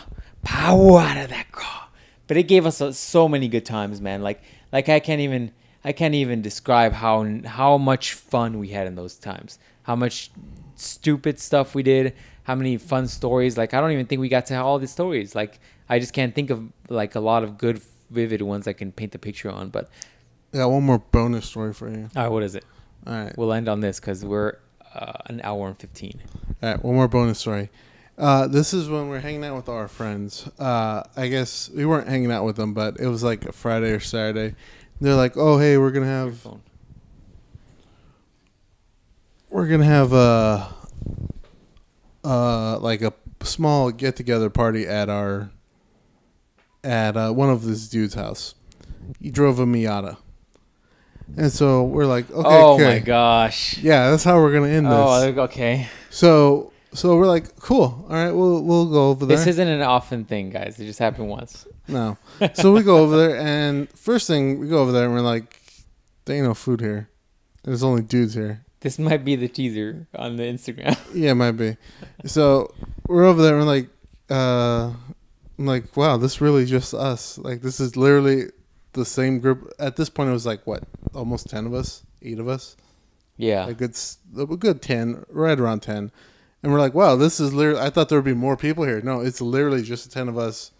out of that car. But it gave us so many good times, man. Like I can't even describe how much fun we had in those times. How much stupid stuff we did. How many fun stories. Like I don't even think we got to all the stories. Like I just can't think of like a lot of good, vivid ones I can paint the picture on. But I got one more bonus story for you. All right, what is it? All right, we'll end on this because we're an hour and 15. All right, one more bonus story. This is when we're hanging out with our friends. I guess we weren't hanging out with them, but it was like a Friday or Saturday. They're like, "Oh, hey, we're gonna have like a small get together party at one of this dude's house." He drove a Miata, and so we're like, "Okay, oh my gosh, yeah, that's how we're gonna end this." Oh, okay. So we're like, "Cool, all right, we'll go over there." This isn't an often thing, guys. It just happened once. No, so we go over there, and first thing we go over there, and we're like, "There ain't no food here. There's only dudes here." This might be the teaser on the Instagram. Yeah, it might be. So we're over there, and we're like, I'm like, wow, this really just us. Like, this is literally the same group. At this point, it was like, what, almost 10 of us? 8 of us? Yeah. A good 10, right around 10. And we're like, wow, this is literally, I thought there would be more people here. No, it's literally just 10 of us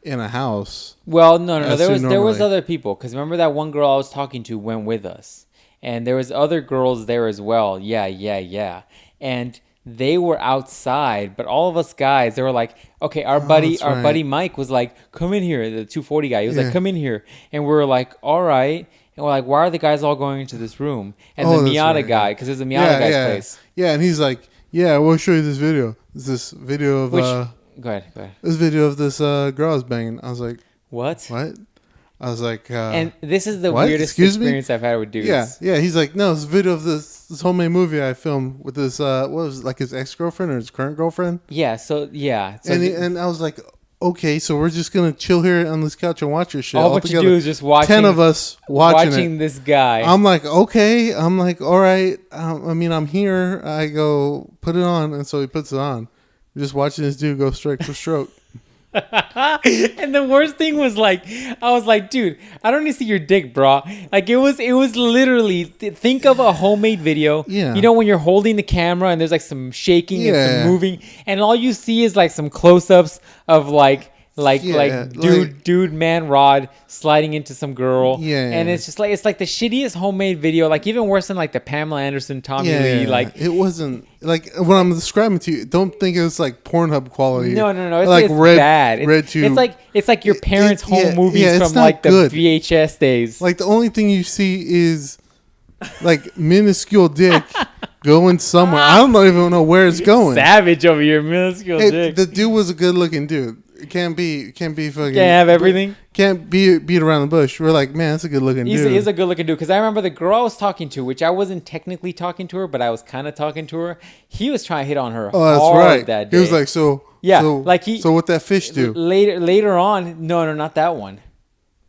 in a house. Well, no. There was other people. Because remember that one girl I was talking to went with us. And there was other girls there as well. Yeah. And they were outside, but all of us guys, they were like, okay, our buddy Mike was like, come in here. The 240 guy, he was like, come in here. And we were like, all right. And we're like, why are the guys all going into this room? And the Miata guy, because there's a Miata guy's place. Yeah, and he's like, yeah, we'll show you this video. This video of go ahead. This video of this girl I was banging. I was like, what? I was like, and this is the weirdest experience I've had with dudes. Yeah. He's like, no, it's a video of this homemade movie I filmed with this, what was it, like his ex-girlfriend or his current girlfriend? Yeah. So and I was like, okay, so we're just gonna chill here on this couch and watch your shit. All what you do is just watching. 10 of us watching this guy. I'm like, okay. I'm like, all right. I'm here. I go put it on, and so he puts it on. We're just watching this dude go stroke for stroke. And the worst thing was like, I was like, dude, I don't need to see your dick, bro. Like it was literally, think of a homemade video. Yeah. You know, when you're holding the camera and there's like some shaking and some moving, and all you see is like some close-ups of like dude man rod sliding into some girl. Yeah, and it's just like the shittiest homemade video, like even worse than like the Pamela Anderson Tommy Lee. Like it wasn't like when I'm describing to you. Don't think it's like Pornhub quality. No. It's like it's red, bad. Red tube. It's like your parents' home movies from like the VHS days. Like the only thing you see is like minuscule dick going somewhere. I don't even know where it's going. Savage over here, minuscule dick. The dude was a good looking dude. It can't be fucking. Can't have everything. Can't beat around the bush. We're like, man, that's a good looking dude. He's a good looking dude. Because I remember the girl I was talking to, which I wasn't technically talking to her, but I was kind of talking to her. He was trying to hit on her. Oh, that's hard right. That day. He was like, so what that fish do? Later on, no, not that one.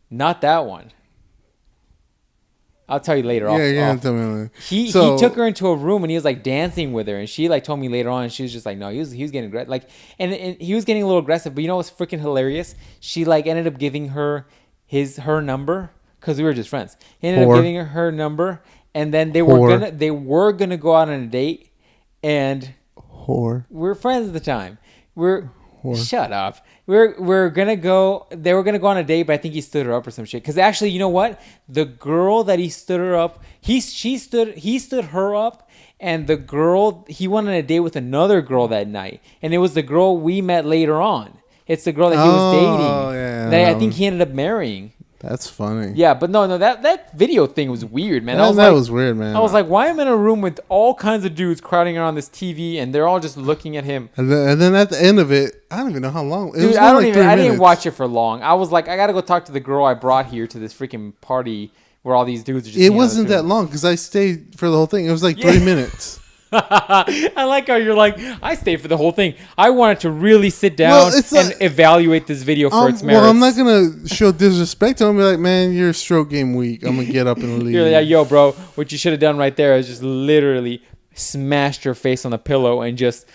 Not that one. I'll tell you later. Tell me later. He took her into a room and he was like dancing with her, and she like told me later on, and she was just like, no, he was getting aggressive, like, and he was getting a little aggressive. But you know what's freaking hilarious? She like ended up giving her her number because we were just friends. He ended up giving her number, and then they were gonna go out on a date, and we're friends at the time. Shut up. We're gonna go. They were gonna go on a date, but I think he stood her up or some shit. Because actually, you know what? The girl that he stood her up, he stood her up, and the girl he went on a date with another girl that night, and it was the girl we met later on. It's the girl that he was dating. That I think he ended up marrying. That's funny. Yeah, but no, that video thing was weird, man. That was weird, man. I was like, why am I in a room with all kinds of dudes crowding around this TV, and they're all just looking at him? And then at the end of it, I don't even know how long. Dude, I didn't watch it for long. I was like, I gotta go talk to the girl I brought here to this freaking party where all these dudes are just. It wasn't that long because I stayed for the whole thing. It was like 3 minutes. I like how you're like, I stayed for the whole thing. I wanted to really sit down and evaluate this video for its merits. Well, I'm not going to show disrespect to him. Be like, man, you're stroke game weak. I'm going to get up and leave. You're like, yo, bro, what you should have done right there is just literally smashed your face on the pillow and just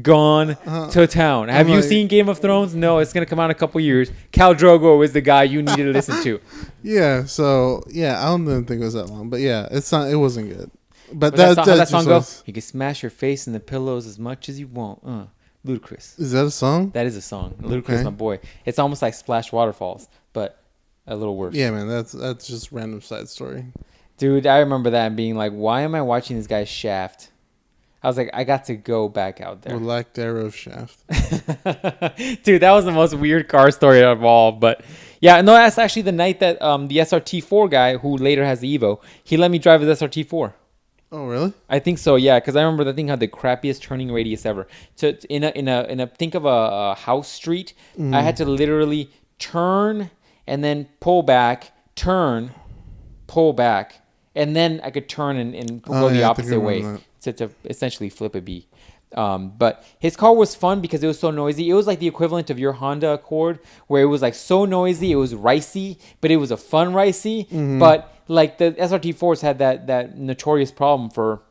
gone to town. Have you seen Game of Thrones? No, it's going to come out in a couple years. Khal Drogo is the guy you need to listen to. Yeah, so, I don't think it was that long. But, it wasn't good. But how that song goes? You can smash your face in the pillows as much as you want. Ludacris. Is that a song? That is a song. Ludacris, my boy. It's almost like Splash Waterfalls, but a little worse. Yeah, man, that's just random side story. Dude, I remember that and being like, why am I watching this guy's Shaft? I was like, I got to go back out there. Or Lack thereof Shaft. Dude, that was the most weird car story of all. But yeah, no, that's actually the night that the SRT4 guy, who later has the Evo, he let me drive his SRT4. Oh really? I think so, yeah. Because I remember that thing had the crappiest turning radius ever. So in a think of a house street, I had to literally turn and then pull back, turn, pull back, and then I could turn and go the opposite way to essentially flip a B. But his car was fun because it was so noisy. It was like the equivalent of your Honda Accord, where it was like so noisy, it was ricey, but it was a fun ricey. But like the SRT4s had that notorious problem for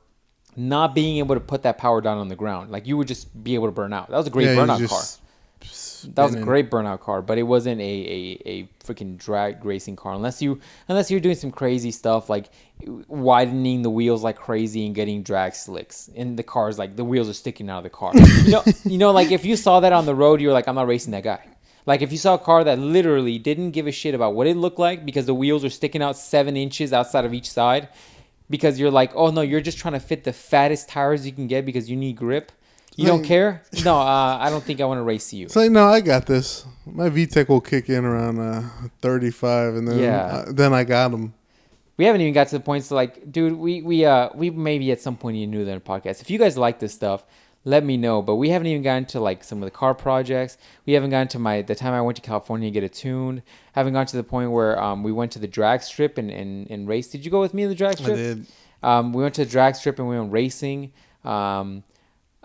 not being able to put that power down on the ground. Like you would just be able to burn out. That was a great burnout car. That was a great burnout car, but it wasn't a freaking drag racing car unless you're doing some crazy stuff like widening the wheels like crazy and getting drag slicks. And the car's like the wheels are sticking out of the car. You know, like if you saw that on the road, you're like, I'm not racing that guy. Like if you saw a car that literally didn't give a shit about what it looked like because the wheels are sticking out 7 inches outside of each side, because you're like, oh no, you're just trying to fit the fattest tires you can get because you need grip. You don't care? No, I don't think I want to race you. It's like, no, I got this. My VTEC will kick in around 35, and then then I got them. We haven't even got to the point. So like, dude, we maybe at some point you knew that in a podcast. If you guys like this stuff, let me know. But we haven't even gotten to like some of the car projects. We haven't gotten to the time I went to California to get it tuned. Haven't gotten to the point where we went to the drag strip and raced. Did you go with me to the drag strip? I did. We went to the drag strip and we went racing.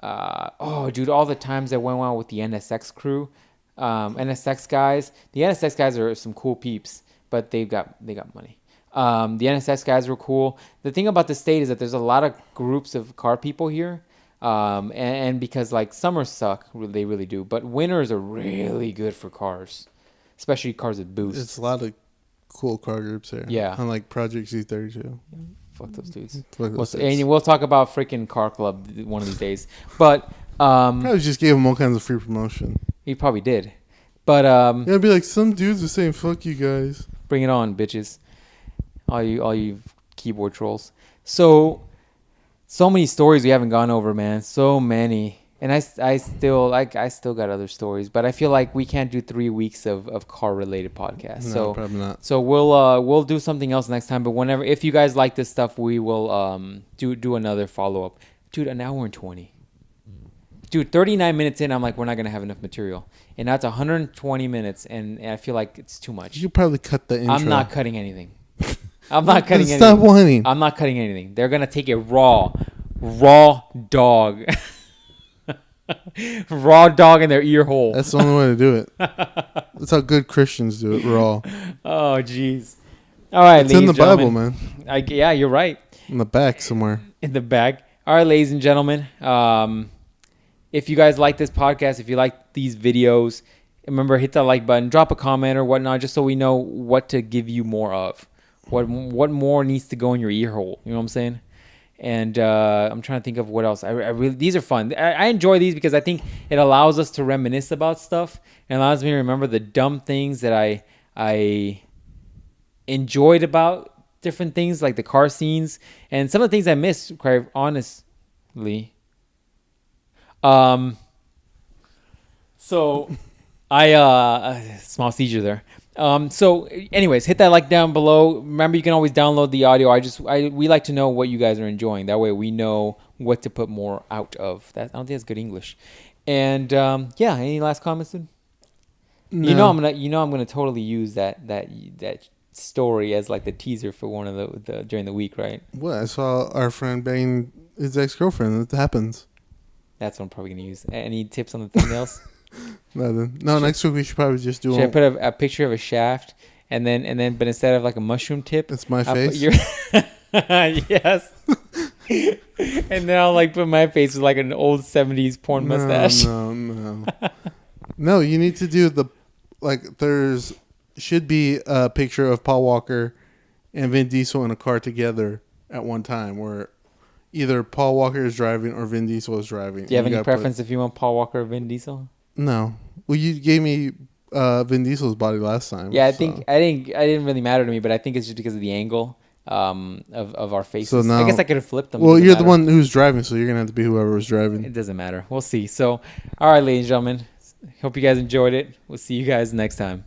Dude, all the times I went out with the NSX crew, NSX guys. The NSX guys are some cool peeps, but they got money. The NSX guys were cool. The thing about the state is that there's a lot of groups of car people here, and because like summers suck, they really do, but winters are really good for cars, especially cars with boost. It's a lot of cool car groups here. Yeah, unlike Project Z32. Fuck those dudes. And we'll talk about freaking Car Club one of these days. But probably just gave them all kinds of free promotion. He probably did. But Yeah, I'd be like, some dudes are saying "fuck you guys." bring it on, bitches! All you keyboard trolls. So many stories we haven't gone over, man. So many. And I still got other stories, but I feel like we can't do 3 weeks of car related podcasts. No, So probably not. So we'll do something else next time. But whenever, if you guys like this stuff, we will do another follow up. Dude, an hour and 20. Dude, 39 minutes in, I'm like, we're not gonna have enough material, and that's 120 minutes, and I feel like it's too much. You probably cut the intro. I'm not cutting anything. I'm not cutting anything. Stop whining. I'm not cutting anything. They're gonna take it raw dog. Raw dog in their ear hole. That's the only way to do it. That's how good Christians do it. Raw. Oh, jeez. All right, it's in the Bible, man. Yeah, you're right. In the back somewhere. In the back. All right, ladies and gentlemen. If you guys like this podcast, if you like these videos, remember, hit that like button, drop a comment or whatnot, just so we know what to give you more of. What more needs to go in your ear hole? You know what I'm saying? And I'm trying to think of what else. I really, these are fun. I enjoy these because I think it allows us to reminisce about stuff and allows me to remember the dumb things that I enjoyed about different things, like the car scenes and some of the things I missed, quite honestly. So I small seizure there. So anyways, hit that like down below. Remember, you can always download the audio. We like to know what you guys are enjoying. That way we know what to put more out of. That I don't think that's good English. And yeah, any last comments, dude? No. I'm gonna totally use that story as like the teaser for one of the during the week, right? What? I saw our friend banging his ex-girlfriend. That happens. That's what I'm probably gonna use. Any tips on the thumbnails? Nothing. No, next week we should probably just do. Should I put a picture of a shaft and then, but instead of like a mushroom tip, it's my face. Yes. And then I'll like put my face with like an old 70s porn mustache. No. No, you need to do there's should be a picture of Paul Walker and Vin Diesel in a car together at one time, where either Paul Walker is driving or Vin Diesel is driving. Do you have any preference if you want Paul Walker or Vin Diesel? No. Well, you gave me Vin Diesel's body last time. Yeah, I didn't really matter to me, but I think it's just because of the angle of our faces. So now, I guess I could have flipped them. Well, you're the one who's driving, so you're gonna have to be whoever was driving. It doesn't matter. We'll see. So, all right, ladies and gentlemen, hope you guys enjoyed it. We'll see you guys next time.